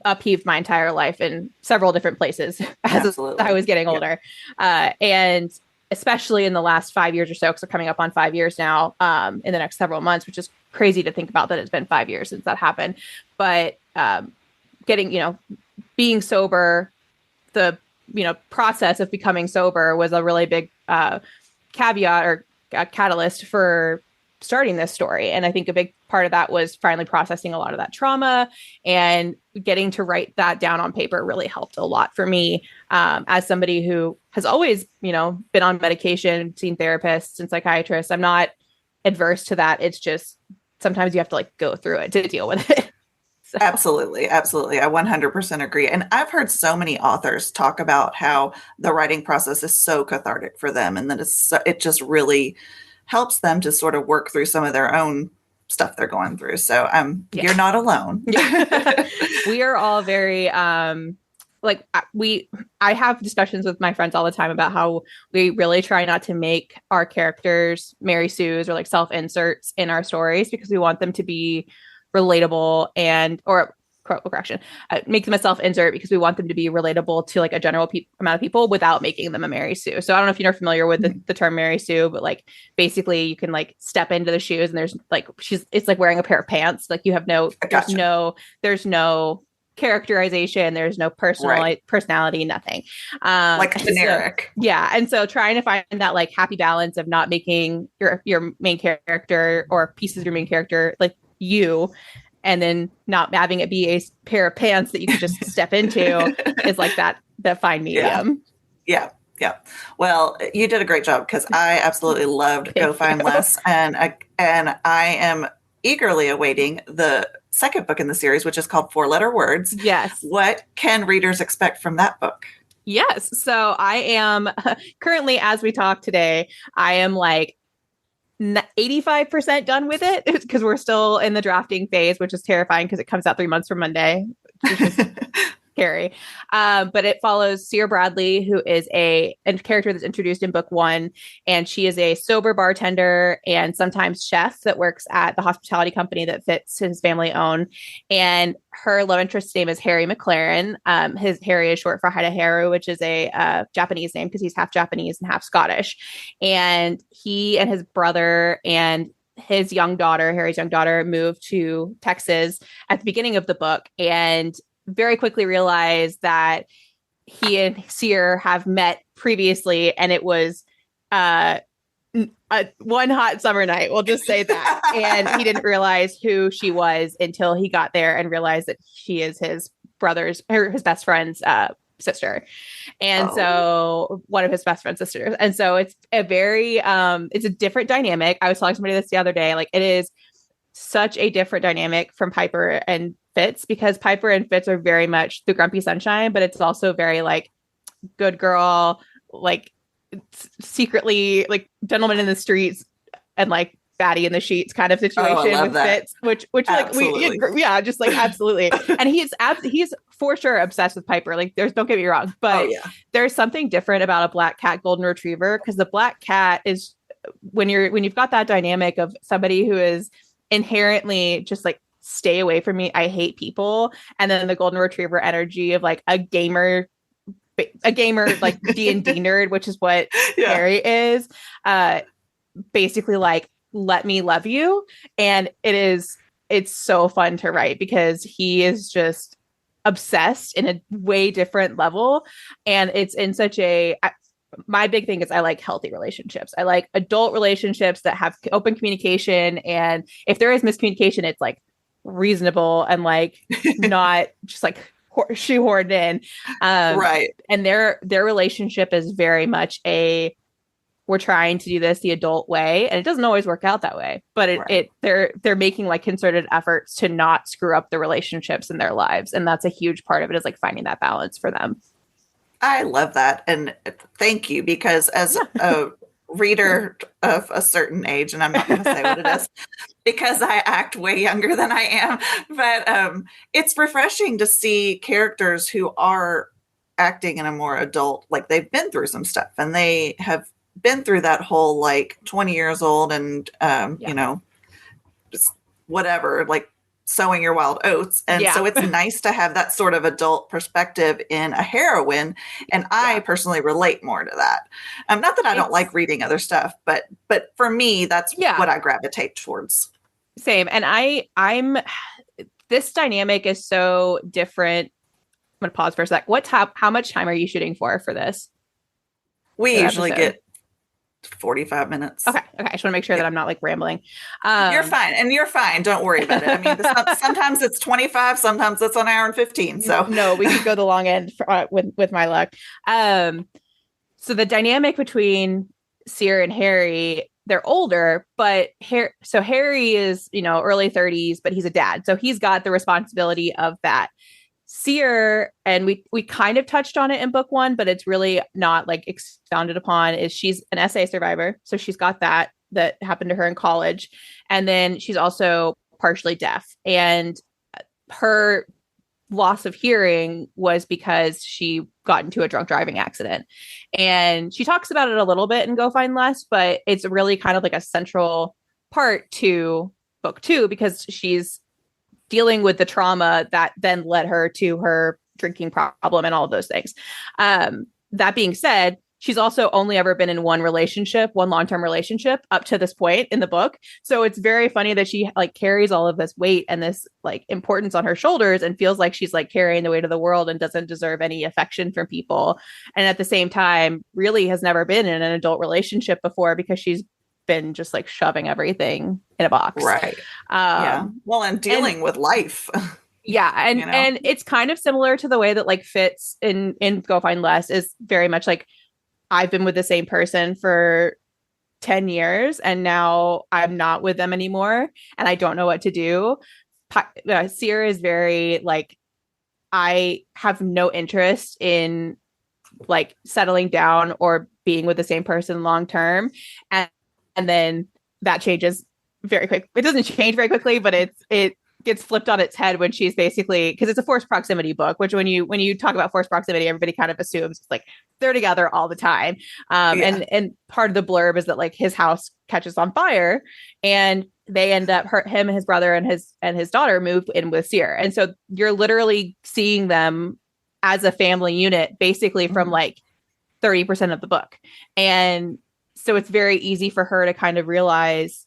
upheaved my entire life in several different places as I was getting older. And especially in the last 5 years or so, because we're coming up on 5 years now, in the next several months, which is crazy to think about that it's been 5 years since that happened. But getting, being sober, the, process of becoming sober was a really big caveat or a catalyst for starting this story. And I think a big part of that was finally processing a lot of that trauma, and getting to write that down on paper really helped a lot for me, as somebody who has always, been on medication, seen therapists and psychiatrists. I'm not adverse to that. It's just sometimes you have to go through it to deal with it. So. Absolutely. I 100% agree. And I've heard so many authors talk about how the writing process is so cathartic for them, and that it just really helps them to sort of work through some of their own stuff they're going through. So you're not alone. We are all very I have discussions with my friends all the time about how we really try not to make our characters Mary Sue's or self-inserts in our stories, because we want them to be relatable make them a self-insert because we want them to be relatable to a general amount of people without making them a Mary Sue. So I don't know if you're familiar with the term Mary Sue, but basically you can step into the shoes and there's it's like wearing a pair of pants. You have there's no characterization, there's no personality, nothing. Generic. So, yeah. And so trying to find that happy balance of not making your main character or pieces of your main character you, and then not having it be a pair of pants that you can just step into is that fine medium. Yeah. Well, you did a great job, because I absolutely loved Go Find Les, and I am eagerly awaiting the second book in the series, which is called 4-Letter Words. Yes. What can readers expect from that book? Yes. So I am currently, as we talk today, I am 85% done with it, because we're still in the drafting phase, which is terrifying because it comes out 3 months from Monday, which is scary. But it follows Sierra Bradley, who is a character that's introduced in book 1. And she is a sober bartender and sometimes chef that works at the hospitality company that Fitz, his family, own. And her love interest's name is Harry McLaren. His Harry is short for Haru, which is a Japanese name because he's half Japanese and half Scottish. And he and his brother and his young daughter, Harry's young daughter, moved to Texas at the beginning of the book, and very quickly realized that he and Sear have met previously, and it was one hot summer night. We'll just say that. And he didn't realize who she was until he got there and realized that she is his best friend's sister. And so one of his best friend's sisters. And so it's a very, it's a different dynamic. I was telling somebody this the other day, it is such a different dynamic from Piper and Fitz, because Piper and Fitz are very much the grumpy sunshine, but it's also very good girl, secretly gentleman in the streets and baddie in the sheets kind of situation with that. Fitz, which absolutely. And he's for sure obsessed with Piper. Don't get me wrong, but there's something different about a black cat golden retriever, because the black cat is when you've got that dynamic of somebody who is inherently just stay away from me, I hate people, and then the golden retriever energy of a gamer D&D nerd, which is what Harry is, basically let me love you. And it's so fun to write because he is just obsessed in a way different level, and it's in such my big thing is I like healthy relationships. I like adult relationships that have open communication, and if there is miscommunication, it's reasonable and not just shoehorned in. Right. And their relationship is very much we're trying to do this the adult way, and it doesn't always work out that way, but they're making concerted efforts to not screw up the relationships in their lives, and that's a huge part of it, is finding that balance for them. I love that, and thank you, because as a reader of a certain age, and I'm not going to say what it is because I act way younger than I am, but it's refreshing to see characters who are acting in a more adult, they've been through some stuff and they have been through that whole like 20 years old and you know, just whatever, like sowing your wild oats. And so it's nice to have that sort of adult perspective in a heroine. And I personally relate more to that. Not that I don't like reading other stuff, but for me, that's what I gravitate towards. Same. And I'm this dynamic is so different. I'm going to pause for a sec. How much time are you shooting for this? We usually get 45 minutes. Okay. I just want to make sure that I'm not like rambling. You're fine. And you're fine. Don't worry about it. I mean, sometimes it's 25, sometimes it's an hour and 15. So no, we could go the long end with my luck. So the dynamic between Sear and Harry, they're older, but Harry is, you know, early 30s, but he's a dad. So he's got the responsibility of that. Sear, and we kind of touched on it in book 1, but it's really not like expounded upon, is she's an SA survivor. So she's got that happened to her in college. And then she's also partially deaf. And her loss of hearing was because she got into a drunk driving accident. And she talks about it a little bit in Go Find Less, but it's really kind of like a central part to book 2 because she's dealing with the trauma that then led her to her drinking problem and all of those things. That being said, she's also only ever been in one long-term relationship up to this point in the book. So it's very funny that she like carries all of this weight and this like importance on her shoulders and feels like she's like carrying the weight of the world and doesn't deserve any affection from people. And at the same time, really has never been in an adult relationship before because she's been just like shoving everything in a box. Right. Well, and dealing with life. Yeah. And, you know? And it's kind of similar to the way that like Fitz in Go Find Less is very much like, I've been with the same person for 10 years and now I'm not with them anymore and I don't know what to do. Sear is very like, I have no interest in like settling down or being with the same person long term. And then that changes very quick. It doesn't change very quickly, but it gets flipped on its head when she's basically, because it's a forced proximity book, which when you talk about forced proximity, everybody kind of assumes it's like they're together all the time. And part of the blurb is that like his house catches on fire and they end up him and his brother and his daughter move in with Sear. And so you're literally seeing them as a family unit, basically from like 30% of the book. And so it's very easy for her to kind of realize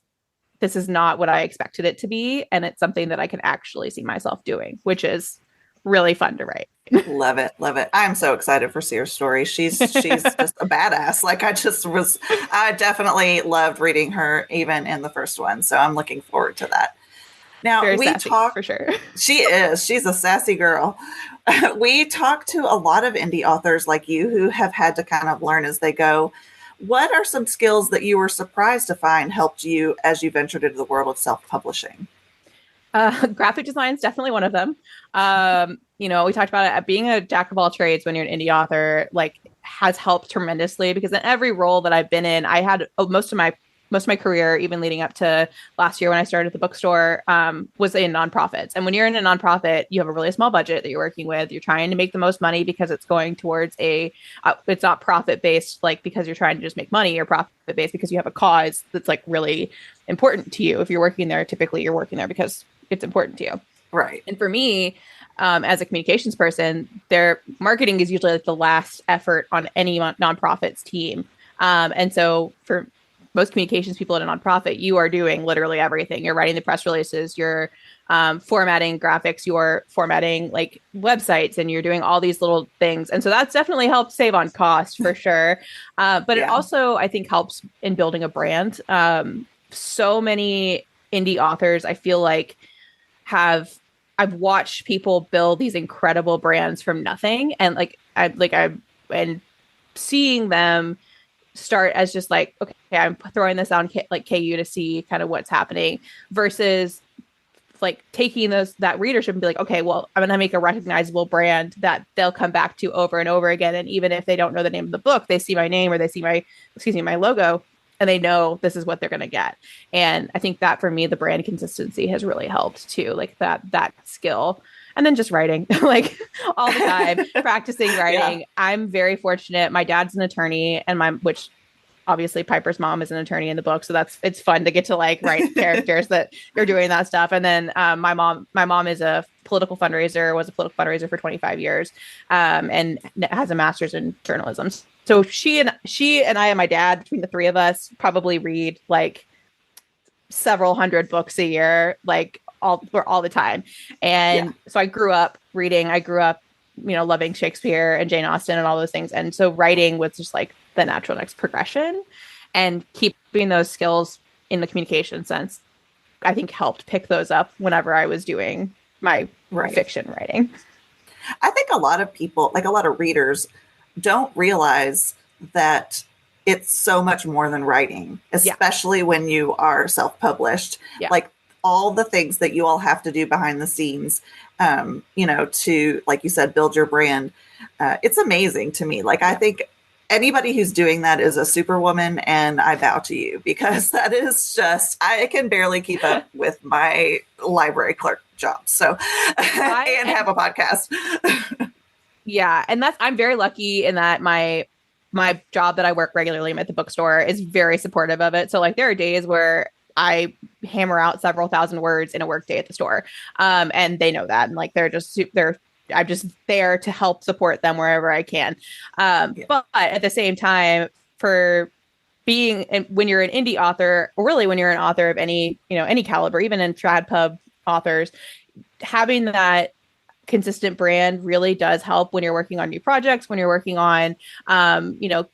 this is not what I expected it to be. And it's something that I can actually see myself doing, which is really fun to write. Love it. Love it. I'm so excited for Sear's story. She's just a badass. Like I definitely loved reading her even in the first one. So I'm looking forward to that. Now very we sassy, talk for sure. She's a sassy girl. We talk to a lot of indie authors like you who have had to kind of learn as they go. What are some skills that you were surprised to find helped you as you ventured into the world of self-publishing? Graphic design is definitely one of them. You know, we talked about it being a jack of all trades when you're an indie author, like has helped tremendously because in every role that I've been in, I had most of my career, even leading up to last year when I started at the bookstore, was in nonprofits. And when you're in a nonprofit, you have a really small budget that you're working with. You're trying to make the most money because it's going towards it's not profit-based, like because you're trying to just make money. You're profit-based because you have a cause that's like really important to you. If you're working there, typically you're working there because it's important to you. Right. And for me, as a communications person, their marketing is usually like the last effort on any nonprofit's team. And so for most communications people at a nonprofit, you are doing literally everything. You're writing the press releases, you're formatting graphics, you're formatting like websites, and you're doing all these little things. And so that's definitely helped save on cost for sure. But it also, I think, helps in building a brand. So many indie authors, I feel like, I've watched people build these incredible brands from nothing. And and seeing them start as just like, okay, I'm throwing this on like KU to see kind of what's happening versus like taking that readership and be like, okay, well, I'm going to make a recognizable brand that they'll come back to over and over again. And even if they don't know the name of the book, they see my name or they see my logo and they know this is what they're going to get. And I think that for me, the brand consistency has really helped too, like that skill. And then just writing like all the time, practicing writing. Yeah. I'm very fortunate. My dad's an attorney which obviously Piper's mom is an attorney in the book, so it's fun to get to like write characters that are doing that stuff. And then my mom is was a political fundraiser for 25 years, and has a master's in journalism. So she and I and my dad, between the three of us, probably read like several hundred books a year, like all the time. And so I grew up reading. I grew up, loving Shakespeare and Jane Austen and all those things. And so writing was just like the natural next progression, and keeping those skills in the communication sense, I think helped pick those up whenever I was doing my fiction writing. I think a lot of people, like a lot of readers, don't realize that it's so much more than writing, especially when you are self-published. Yeah. Like all the things that you all have to do behind the scenes, to, like you said, build your brand. It's amazing to me. Like, I think anybody who's doing that is a superwoman, and I bow to you, because that is just, I can barely keep up with my library clerk job. So, and have a podcast. Yeah. And I'm very lucky in that my job that I work regularly at the bookstore is very supportive of it. So like there are days where I hammer out several thousand words in a work day at the store. And they know that. And like, I'm just there to help support them wherever I can. But at the same time, when you're an indie author, or really when you're an author of any caliber, even in trad pub authors, having that consistent brand really does help when you're working on new projects, when you're working on,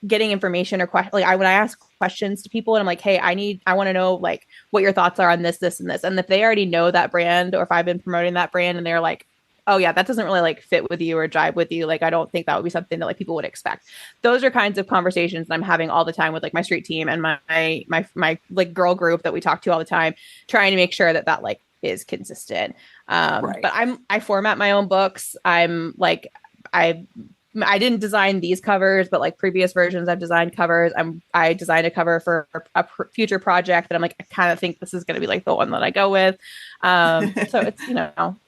getting information or when I ask questions to people and I'm like, hey, I want to know like what your thoughts are on this, this, and this. And if they already know that brand, or if I've been promoting that brand and they're like, oh yeah, that doesn't really like fit with you or jive with you, like, I don't think that would be something that like people would expect. Those are kinds of conversations that I'm having all the time with like my street team and my like girl group that we talk to all the time, trying to make sure that like is consistent. But I format my own books. I'm like, I didn't design these covers, but like previous versions, I've designed covers. I designed a cover for a future project that I'm like, I kind of think this is going to be like the one that I go with. So it's,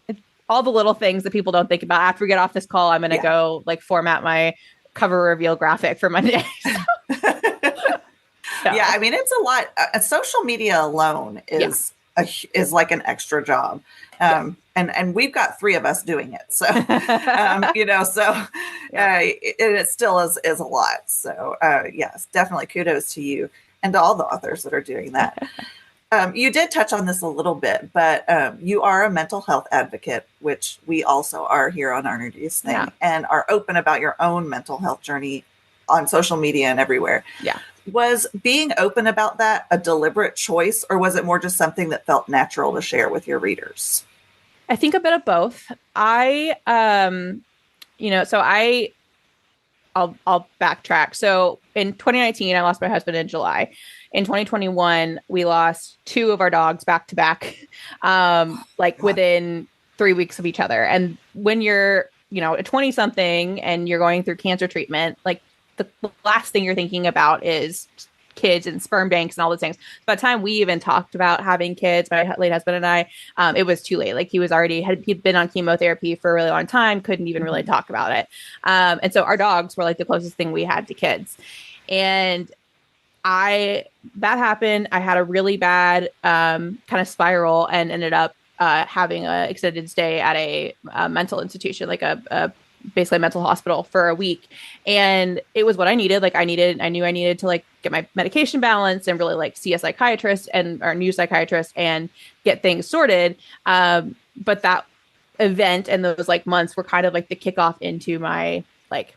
it's all the little things that people don't think about. After we get off this call, I'm going to go like format my cover reveal graphic for Monday. Yeah. I mean, it's a lot. Social media alone is like an extra job. And we've got three of us doing it. So, it still is a lot. So, yes, definitely kudos to you and to all the authors that are doing that. You did touch on this a little bit, but you are a mental health advocate, which we also are here on Our Nerdiest Thing, and are open about your own mental health journey on social media and everywhere. Yeah. Was being open about that a deliberate choice, or was it more just something that felt natural to share with your readers? I think a bit of both. I'll backtrack. So in 2019, I lost my husband in July. In 2021, we lost two of our dogs back to back, within 3 weeks of each other. And when you're, a 20 something and you're going through cancer treatment, like the last thing you're thinking about is kids and sperm banks and all those things. By the time we even talked about having kids, my late husband and I, it was too late. Like he'd been on chemotherapy for a really long time, couldn't even really talk about it. And so our dogs were like the closest thing we had to kids. And that happened. I had a really bad kind of spiral and ended up having an extended stay at a mental institution, like basically a mental hospital for a week. And it was what I needed. Like I knew I needed to like get my medication balanced and really like see a psychiatrist or new psychiatrist and get things sorted. But that event and those like months were kind of like the kickoff into my, like,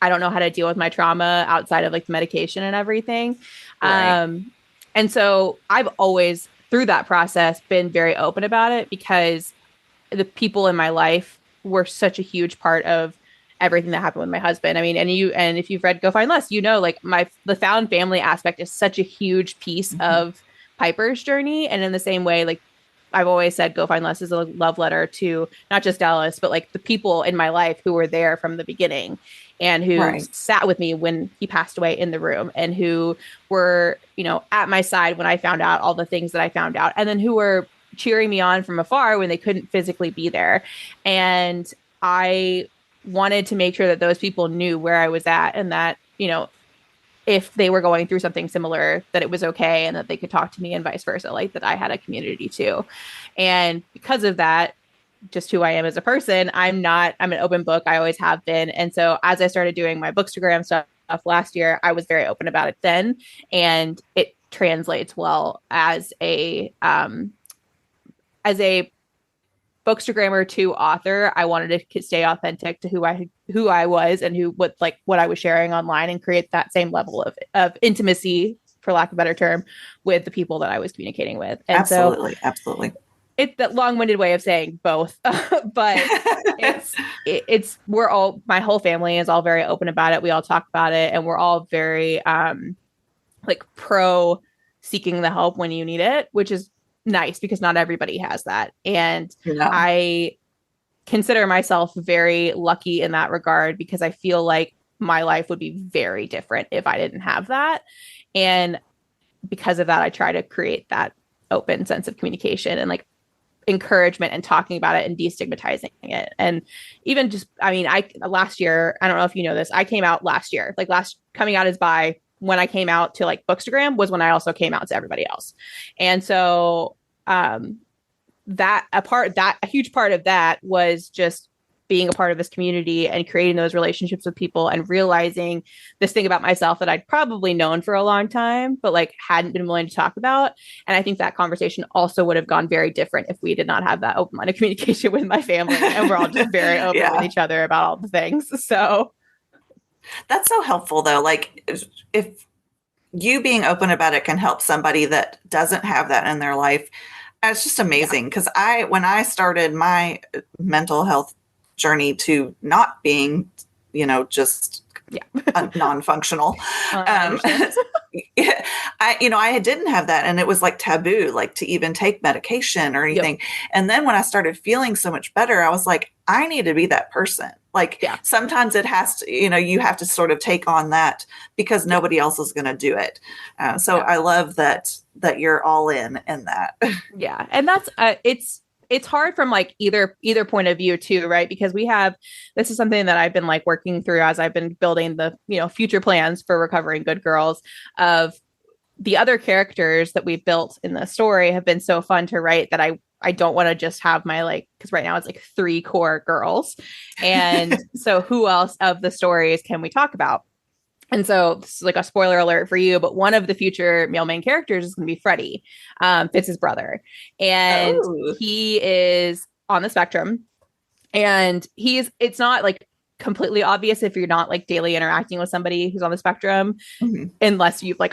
I don't know how to deal with my trauma outside of like the medication and everything. Right. And so I've always through that process been very open about it, because the people in my life were such a huge part of everything that happened with my husband. I mean, and if you've read Go Find Less, like the found family aspect is such a huge piece of Piper's journey. And in the same way, like I've always said, Go Find Less is a love letter to not just Dallas, but like the people in my life who were there from the beginning and who sat with me when he passed away in the room, and who were, at my side when I found out all the things that I found out, and then who were cheering me on from afar when they couldn't physically be there. And I wanted to make sure that those people knew where I was at, and that, if they were going through something similar, that it was okay and that they could talk to me, and vice versa, like that I had a community too. And because of that, just who I am as a person, I'm an open book. I always have been. And so as I started doing my Bookstagram stuff last year, I was very open about it then. And it translates well as a Bookstagrammer to author. I wanted to stay authentic to who I was and what I was sharing online, and create that same level of intimacy, for lack of a better term, with the people that I was communicating with. And absolutely. It's that long-winded way of saying both, but my whole family is all very open about it. We all talk about it, and we're all very pro seeking the help when you need it, which is nice because not everybody has that. And I consider myself very lucky in that regard, because I feel like my life would be very different if I didn't have that. And because of that, I try to create that open sense of communication and encouragement and talking about it and destigmatizing it. And even just, last year, I don't know if you know this, I came out last year, coming out as bi. When I came out to Bookstagram was when I also came out to everybody else. And so a huge part of that was just being a part of this community and creating those relationships with people, and realizing this thing about myself that I'd probably known for a long time, but hadn't been willing to talk about. And I think that conversation also would have gone very different if we did not have that open line of communication with my family, and we're all just very open with each other about all the things. So that's so helpful though. If you being open about it can help somebody that doesn't have that in their life, it's just amazing. Because when I started my mental health journey to not being, just non-functional. I didn't have that, and it was taboo, to even take medication or anything. Yep. And then when I started feeling so much better, I was like, I need to be that person. Sometimes it has to, you have to sort of take on that because nobody else is going to do it. I love that you're all in that. Yeah. And that's, it's hard from either point of view too, right? Because this is something that I've been working through as I've been building the, future plans for Recovering Good Girls. Of the other characters that we've built in the story have been so fun to write that I don't want to just have my because right now it's 3 core girls. And so who else of the stories can we talk about? And so this is a spoiler alert for you, but one of the future male main characters is going to be Freddie, Fitz's brother. And he is on the spectrum, and it's not completely obvious if you're not daily interacting with somebody who's on the spectrum, unless you are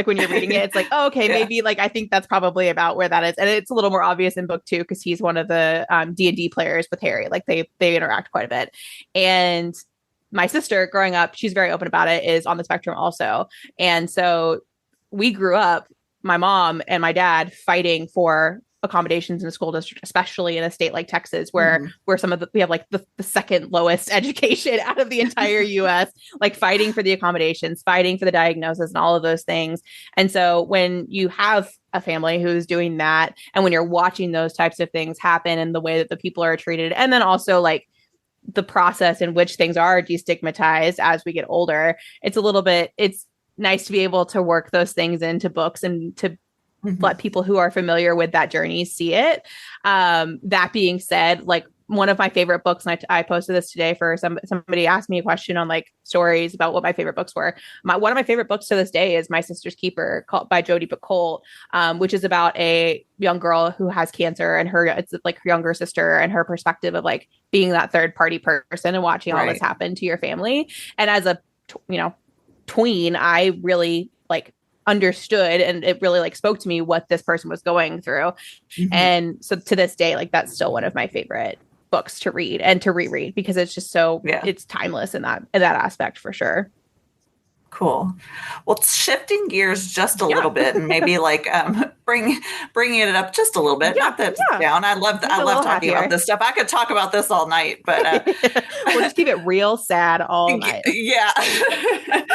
when you're reading it, it's okay, maybe I think that's probably about where that is. And it's a little more obvious in book 2 because he's one of the D&D players with Harry. They interact quite a bit. And my sister growing up, she's very open about it, is on the spectrum also. And so we grew up, my mom and my dad, fighting for accommodations in the school district, especially in a state like Texas, where we have the second lowest education out of the entire US, fighting for the accommodations, fighting for the diagnosis and all of those things. And so when you have a family who's doing that, and when you're watching those types of things happen and the way that the people are treated, and then also the process in which things are destigmatized as we get older, it's nice to be able to work those things into books and to let people who are familiar with that journey see it. That being said, one of my favorite books, and I posted this today for somebody asked me a question on stories about what my favorite books were. One of my favorite books to this day is My Sister's Keeper, by Jodi Picoult, which is about a young girl who has cancer, and it's her younger sister and her perspective of being that third party person and watching all this happen to your family. And as a tween, I really understood, and it really spoke to me what this person was going through. And so to this day, that's still one of my favorite books to read and to reread, because it's just so it's timeless in that aspect for sure. Cool. Well, shifting gears just a little bit, and maybe bringing it up just a little bit. Not that down. I love talking about this stuff. I could talk about this all night, but we'll just keep it real sad all night. Yeah. I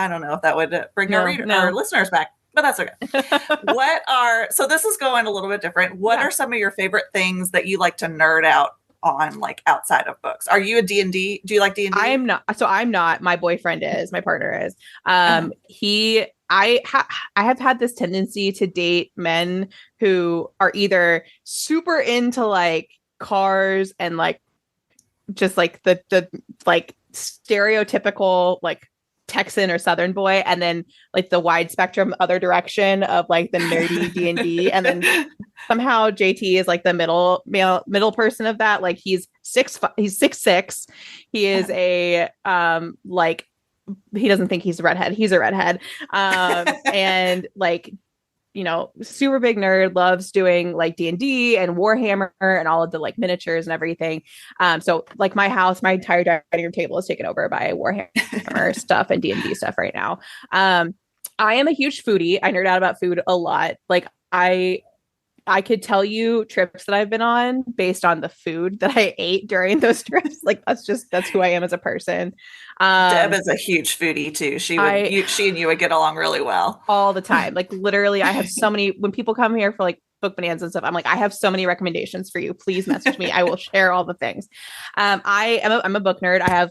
don't know if that would bring our listeners back, but that's okay. So this is going a little bit different. What are some of your favorite things that you like to nerd out on like outside of books? Are you a D&D? Do you like D&D? I'm not. So I'm not. My boyfriend is. My partner is. I have had this tendency to date men who are either super into like cars and like just like the like stereotypical like Texan or Southern boy, and then like the wide spectrum other direction of like the nerdy D&D, and then somehow JT is like the middle person of that. Like he's 6'6". He is a like he doesn't think he's a redhead. He's a redhead. And like, you know, super big nerd, loves doing like D&D and Warhammer and all of the like miniatures and everything. So like my house, my entire dining room table is taken over by Warhammer stuff and D&D stuff right now. I am a huge foodie. I nerd out about food a lot. Like I could tell you trips that I've been on based on the food that I ate during those trips. Like that's who I am as a person. Deb is a huge foodie too. She and you would get along really well all the time. Like literally, I have so many. When people come here for like book bonanza and stuff, I'm like, I have so many recommendations for you. Please message me. I will share all the things. I'm a book nerd. I have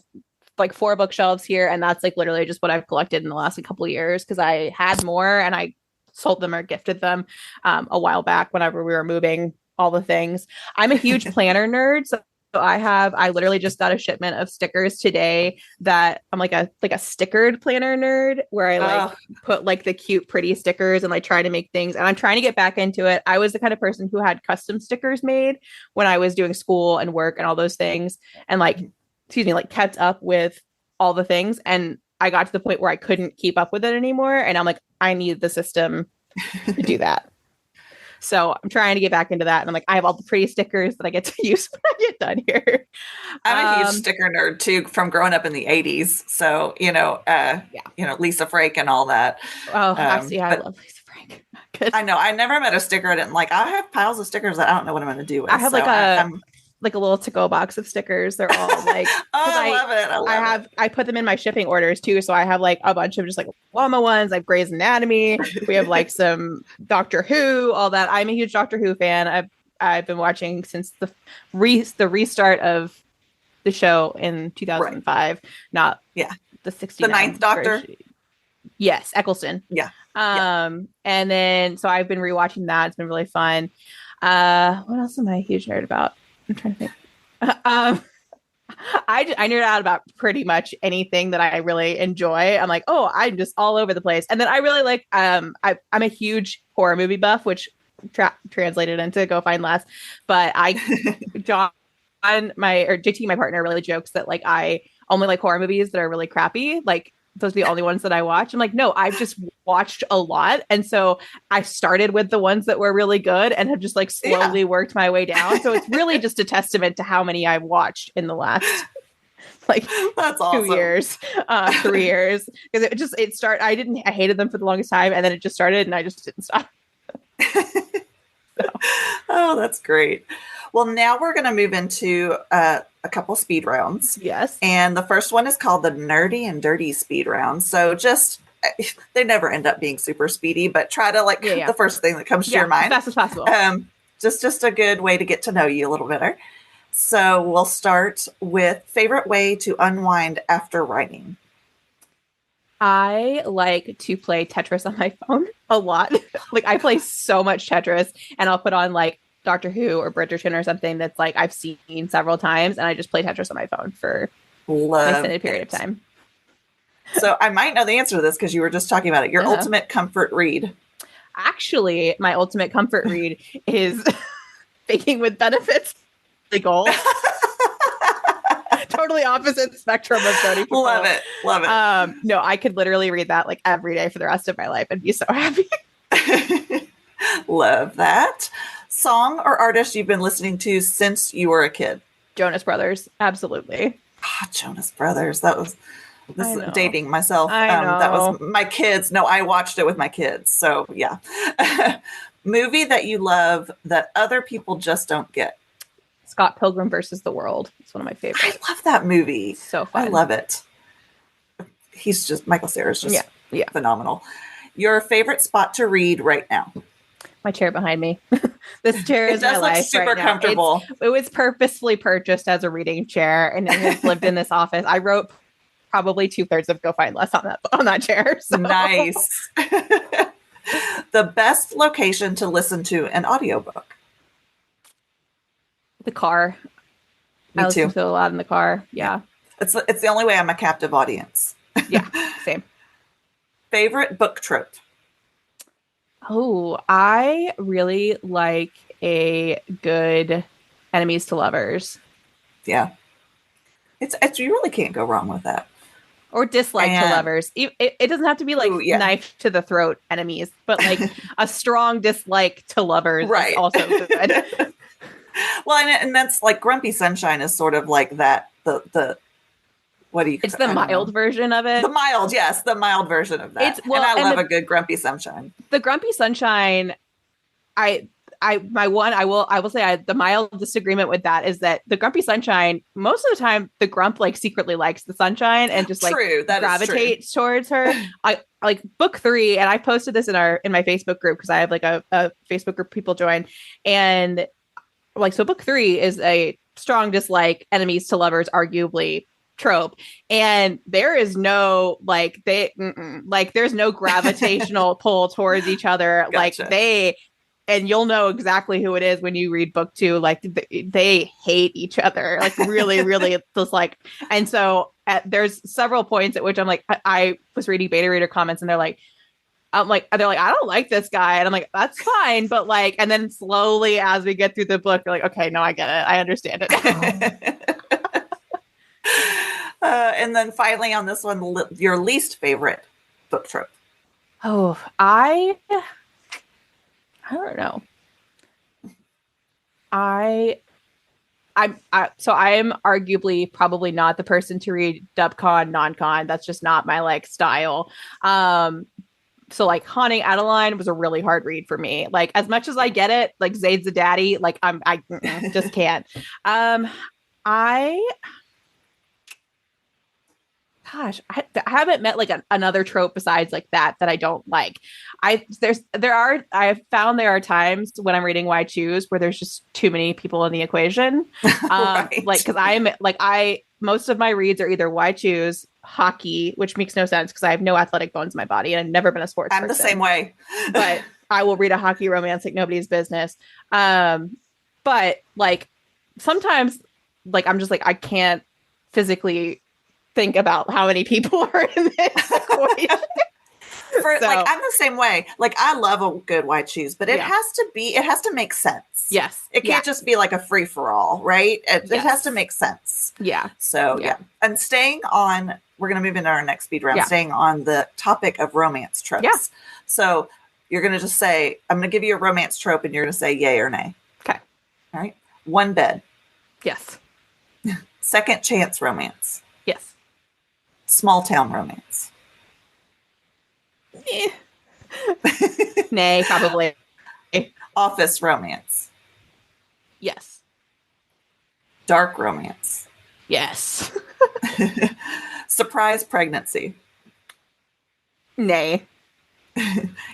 like 4 bookshelves here, and that's like literally just what I've collected in the last couple of years because I had more and I sold them or gifted them a while back whenever we were moving all the things. I'm a huge planner nerd. So I literally just got a shipment of stickers today that I'm like a stickered planner nerd where I like put like the cute, pretty stickers and like try to make things. And I'm trying to get back into it. I was the kind of person who had custom stickers made when I was doing school and work and all those things. And like, like kept up with all the things. And I got to the point where I couldn't keep up with it anymore. And I'm like, I need the system to do that. So I'm trying to get back into that. And I'm like, I have all the pretty stickers that I get to use when I get done here. I'm a huge sticker nerd too, from growing up in the 80s. So, you know, Lisa Frank and all that. Oh, I love Lisa Frank. I know. I never met a sticker I didn't like. I have piles of stickers that I don't know what I'm going to do with. I have like a little to-go box of stickers. They're all like, I love it. I put them in my shipping orders too. So I have like a bunch of just like llama ones, like Grey's Anatomy. We have like some Doctor Who, all that. I'm a huge Doctor Who fan. I've been watching since the restart of the show in 2005. Right. Not the 69th. The ninth Doctor. Version. Yes, Eccleston. Yeah. And then so I've been rewatching that. It's been really fun. What else am I a huge nerd about? I'm trying to think. I nerd out about pretty much anything that I really enjoy. I'm like, oh, I'm just all over the place. And then I really like, I'm a huge horror movie buff, which translated into Go Find Less. But JT, my partner, really jokes that like I only like horror movies that are really crappy. Like those are the only ones that I watch. I'm like, no, I've just watched a lot. And so I started with the ones that were really good and have just like slowly worked my way down. So it's really just a testament to how many I've watched in the last like that's awesome. 2 years, 3 years. Because I hated them for the longest time. And then it just started and I just didn't stop. Oh, that's great. Well, now we're going to move into a couple speed rounds. Yes. And the first one is called the Nerdy and Dirty Speed Round. So they never end up being super speedy, but try to the first thing that comes to your mind. As fast as possible. Just a good way to get to know you a little better. So we'll start with favorite way to unwind after writing. I like to play Tetris on my phone a lot. Like I play so much Tetris and I'll put on like Doctor Who or Bridgerton or something that's like I've seen several times and I just play Tetris on my phone for an extended period of time. So I might know the answer to this because you were just talking about it. Your ultimate comfort read. Actually, my ultimate comfort read is Baking with Benefits. Legal. Totally opposite spectrum of Jodie Picoult. Love it. No, I could literally read that like every day for the rest of my life and be so happy. Love that. Song or artist you've been listening to since you were a kid? Jonas Brothers. Absolutely. Jonas Brothers. This is dating myself. I know. That was my kids. No, I watched it with my kids. So yeah. Movie that you love that other people just don't get? Scott Pilgrim versus the World. It's one of my favorites. I love that movie. So fun. I love it. Michael Cera's just phenomenal. Your favorite spot to read right now? My chair behind me. This chair is it does my look life super right now. comfortable. It was purposefully purchased as a reading chair, and it has lived in this office. I wrote probably 2/3 of Go Find Less on that chair. So. Nice. The best location to listen to an audiobook. The car. Me I listen too. to it a lot in the car. Yeah. It's the only way I'm a captive audience. Yeah, same. Favorite book trope? Oh, I really like a good enemies to lovers. Yeah. It's you really can't go wrong with that. Or dislike to lovers. It doesn't have to be like knife to the throat enemies, but like a strong dislike to lovers is also good. Well, and that's like Grumpy Sunshine is sort of like that. The what do you? It's the mild version of it. The mild version of that. And I love a good Grumpy Sunshine. The Grumpy Sunshine, I will say the mild disagreement with that is that the Grumpy Sunshine, most of the time the grump like secretly likes the sunshine and just like gravitates towards her. I like book 3, and I posted this in my Facebook group because I have like a Facebook group people join, and like so book 3 is a strong dislike enemies to lovers arguably trope, and there is no like there's no gravitational pull towards each other. Gotcha. Like and you'll know exactly who it is when you read book 2. Like they hate each other, like really, really just like. And so there's several points at which I'm like, I was reading beta reader comments, and they're like, I don't like this guy, and I'm like, that's fine, but like, and then slowly as we get through the book, you're like, okay, no, I get it, I understand it. And then finally on this one, your least favorite book trope. Oh, I don't know. I'm arguably probably not the person to read dubcon, non-con. That's just not my like style. So like Haunting Adeline was a really hard read for me. Like as much as I get it, like Zaid's the daddy, like I just can't. I haven't met like another trope besides like that I don't like. I have found there are times when I'm reading Why Choose where there's just too many people in the equation. Right. Like because most of my reads are either Why Choose, hockey, which makes no sense because I have no athletic bones in my body and I've never been a sports person. I'm the same way. But I will read a hockey romance like nobody's business. But like sometimes like I'm just like I can't physically think about how many people are in this equation. Like I'm the same way. Like I love a good Why Choose, but it has to make sense. Yes. It can't just be like a free for all, right? It has to make sense. Yeah. So yeah. And we're going to move into our next speed round, staying on the topic of romance tropes. Yeah. So you're going to just say, I'm going to give you a romance trope and you're going to say yay or nay. Okay. All right. One bed. Yes. Second chance romance. Yes. Small town romance. Nay, probably. Office romance. Yes. Dark romance. Yes. Surprise pregnancy. Nay.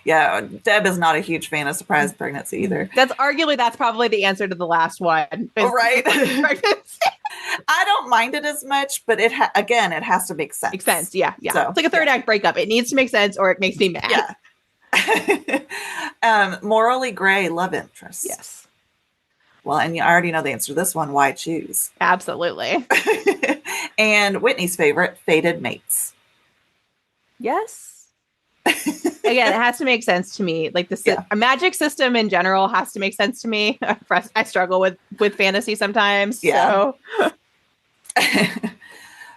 Yeah, Deb is not a huge fan of surprise pregnancy either. That's probably the answer to the last one. Right. I don't mind it as much, but it has to make sense. Makes sense. Yeah. So, it's like a third act breakup. It needs to make sense or it makes me mad. Yeah. Morally gray love interest. Yes. Well, and you already know the answer to this one. Why choose? Absolutely. And Whitney's favorite, fated mates. Yes. Again, it has to make sense to me. Like a magic system in general has to make sense to me. I struggle with fantasy sometimes. Yeah. So.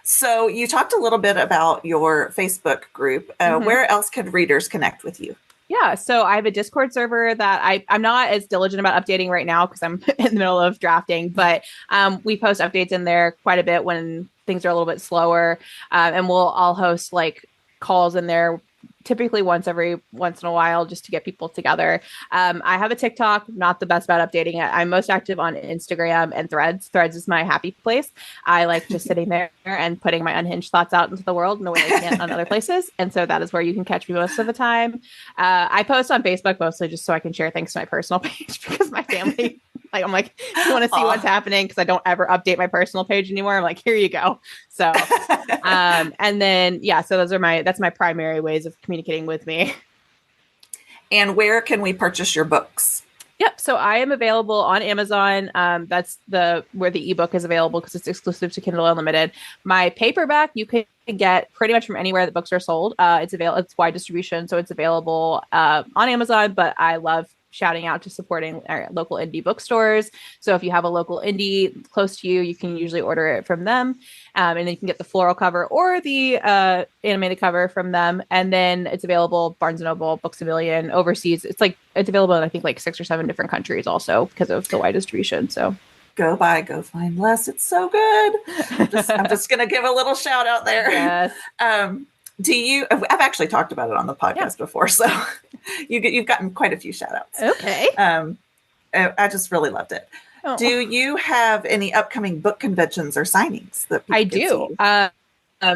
So you talked a little bit about your Facebook group. Where else could readers connect with you? Yeah, so I have a Discord server that I'm not as diligent about updating right now because I'm in the middle of drafting, but we post updates in there quite a bit when things are a little bit slower. And I'll host like calls in there typically once in a while just to get people together. I have a TikTok, not the best about updating it. I'm most active on Instagram and Threads. Threads is my happy place. I like just sitting there and putting my unhinged thoughts out into the world in a way I can't on other places. And so that is where you can catch me most of the time. I post on Facebook mostly just so I can share things to my personal page because my family, I'm like, you want to see what's happening because I don't ever update my personal page anymore. I'm like, here you go. So, and then, so that's my primary ways of communicating with me. And where can we purchase your books? Yep. So I am available on Amazon. That's where the ebook is available because it's exclusive to Kindle Unlimited. My paperback you can get pretty much from anywhere that books are sold. It's wide distribution, so it's available on Amazon. But I love shouting out to supporting our local indie bookstores. So if you have a local indie close to you, you can usually order it from them. And then you can get the floral cover or the animated cover from them. And then it's available Barnes & Noble, Books A Million, overseas. It's available in, I think, 6 or 7 different countries also because of the wide distribution. So go find less. It's so good. I'm just going to give a little shout out there. Yes. I've actually talked about it on the podcast before, so you've gotten quite a few shout outs. Okay. I just really loved it. Oh. Do you have any upcoming book conventions or signings that people I do?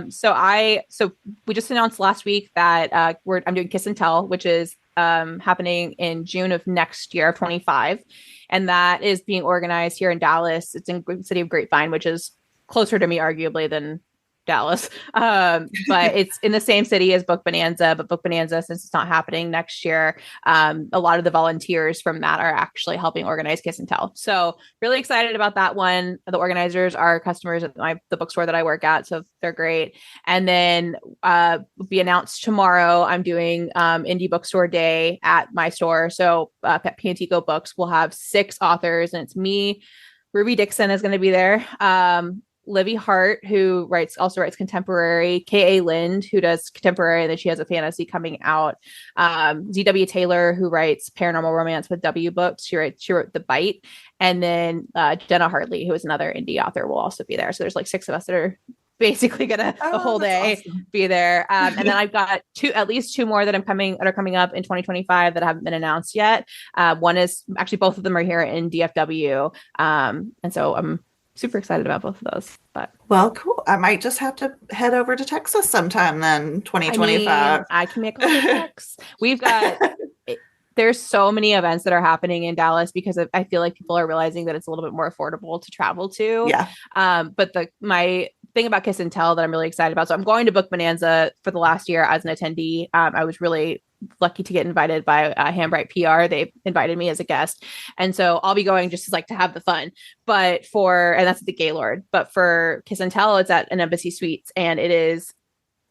So we just announced last week that I'm doing Kiss and Tell, which is happening in June of next year, 25. And that is being organized here in Dallas. It's in the city of Grapevine, which is closer to me arguably than Dallas. But it's in the same city as Book Bonanza, but Book Bonanza, since it's not happening next year, a lot of the volunteers from that are actually helping organize Kiss and Tell. So really excited about that one. The organizers are customers at the bookstore that I work at, so they're great. And then be announced tomorrow, I'm doing Indie Bookstore Day at my store. So Pantico Books will have 6 authors, and it's me. Ruby Dixon is going to be there. Livy Hart, who also writes contemporary, K.A. Lind, who does contemporary, and then she has a fantasy coming out. Z.W. Taylor, who writes paranormal romance with W Books. She wrote The Bite. And then Jenna Hartley, who is another indie author, will also be there. So there's 6 of us that are basically gonna the whole day be there. And then I've got at least 2 more that are coming up in 2025 that haven't been announced yet. One is actually, both of them are here in DFW. And so I'm super excited about both of those. But well, cool. I might just have to head over to Texas sometime then, 2025. I can make a Tex. We've got there's so many events that are happening in Dallas because I feel like people are realizing that it's a little bit more affordable to travel to. Yeah. But my thing about Kiss and Tell that I'm really excited about. So I'm going to Book Bonanza for the last year as an attendee. I was really lucky to get invited by Handbright PR. They invited me as a guest. And so I'll be going just to have the fun, and that's at the Gaylord, but for Kiss and Tell, it's at an Embassy Suites, and it is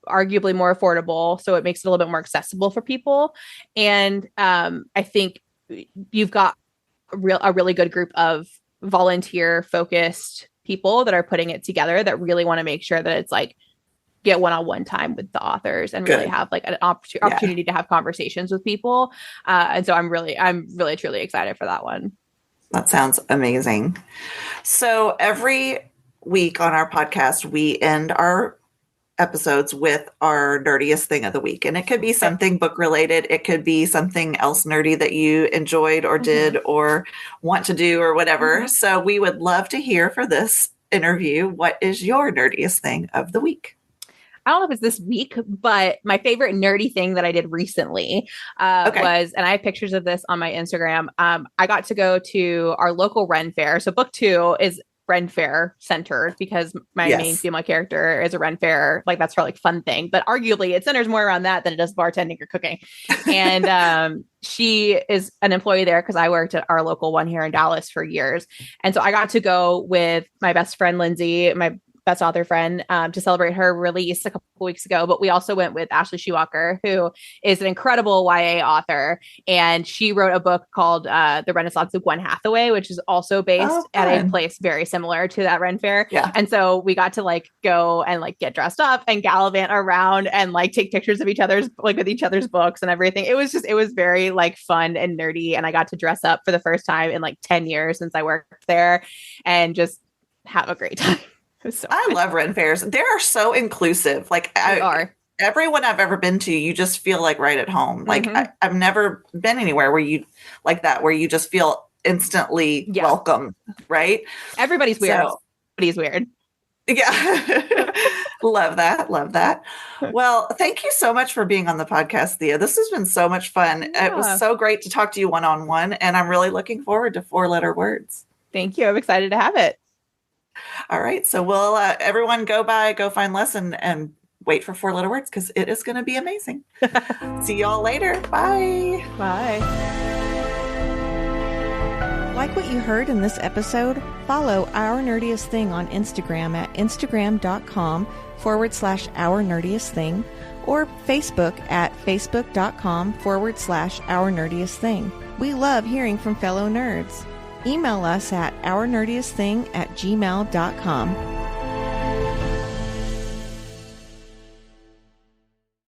arguably more affordable. So it makes it a little bit more accessible for people. And I think you've got a really good group of volunteer focused people that are putting it together that really want to make sure that it's get one-on-one time with the authors and really have an opportunity to have conversations with people. And so I'm really truly excited for that one. That sounds amazing. So every week on our podcast, we end our episodes with our nerdiest thing of the week. And it could be something book related. It could be something else nerdy that you enjoyed or did or want to do or whatever. So we would love to hear for this interview, what is your nerdiest thing of the week? I don't know if it's this week, but my favorite nerdy thing that I did recently was, and I have pictures of this on my Instagram. I got to go to our local Ren Fair. So book 2 is Ren Fair centered because my main female character is a Ren Fair. That's her fun thing, but arguably it centers more around that than it does bartending or cooking. And she is an employee there because I worked at our local one here in Dallas for years. And so I got to go with my best friend, Lindsay, my best author friend, to celebrate her release a couple weeks ago. But we also went with Ashley Schewalker, who is an incredible YA author. And she wrote a book called The Renaissance of Gwen Hathaway, which is also based at a place very similar to that Ren Fair. Yeah. And so we got to go and get dressed up and gallivant around and take pictures of each other's, with each other's books and everything. It was very fun and nerdy. And I got to dress up for the first time in 10 years since I worked there and just have a great time. So I love Ren Fairs. They are so inclusive. They are. everyone I've ever been to, you just feel like right at home. Like I've never been anywhere where you like that, where you just feel instantly welcome. Right. Everybody's weird. So, everybody's weird. Yeah. Love that. Love that. Well, thank you so much for being on the podcast, Thea. This has been so much fun. Yeah. It was so great to talk to you one-on-one, and I'm really looking forward to 4-letter words. Thank you. I'm excited to have it. All right. So we'll everyone go find Les and wait for 4-letter words, because it is going to be amazing. See you all later. Bye. Bye. Like what you heard in this episode? Follow Our Nerdiest Thing on Instagram at instagram.com/Our Nerdiest Thing or Facebook at facebook.com/Our Nerdiest Thing. We love hearing from fellow nerds. Email us at ournerdiestthing@gmail.com.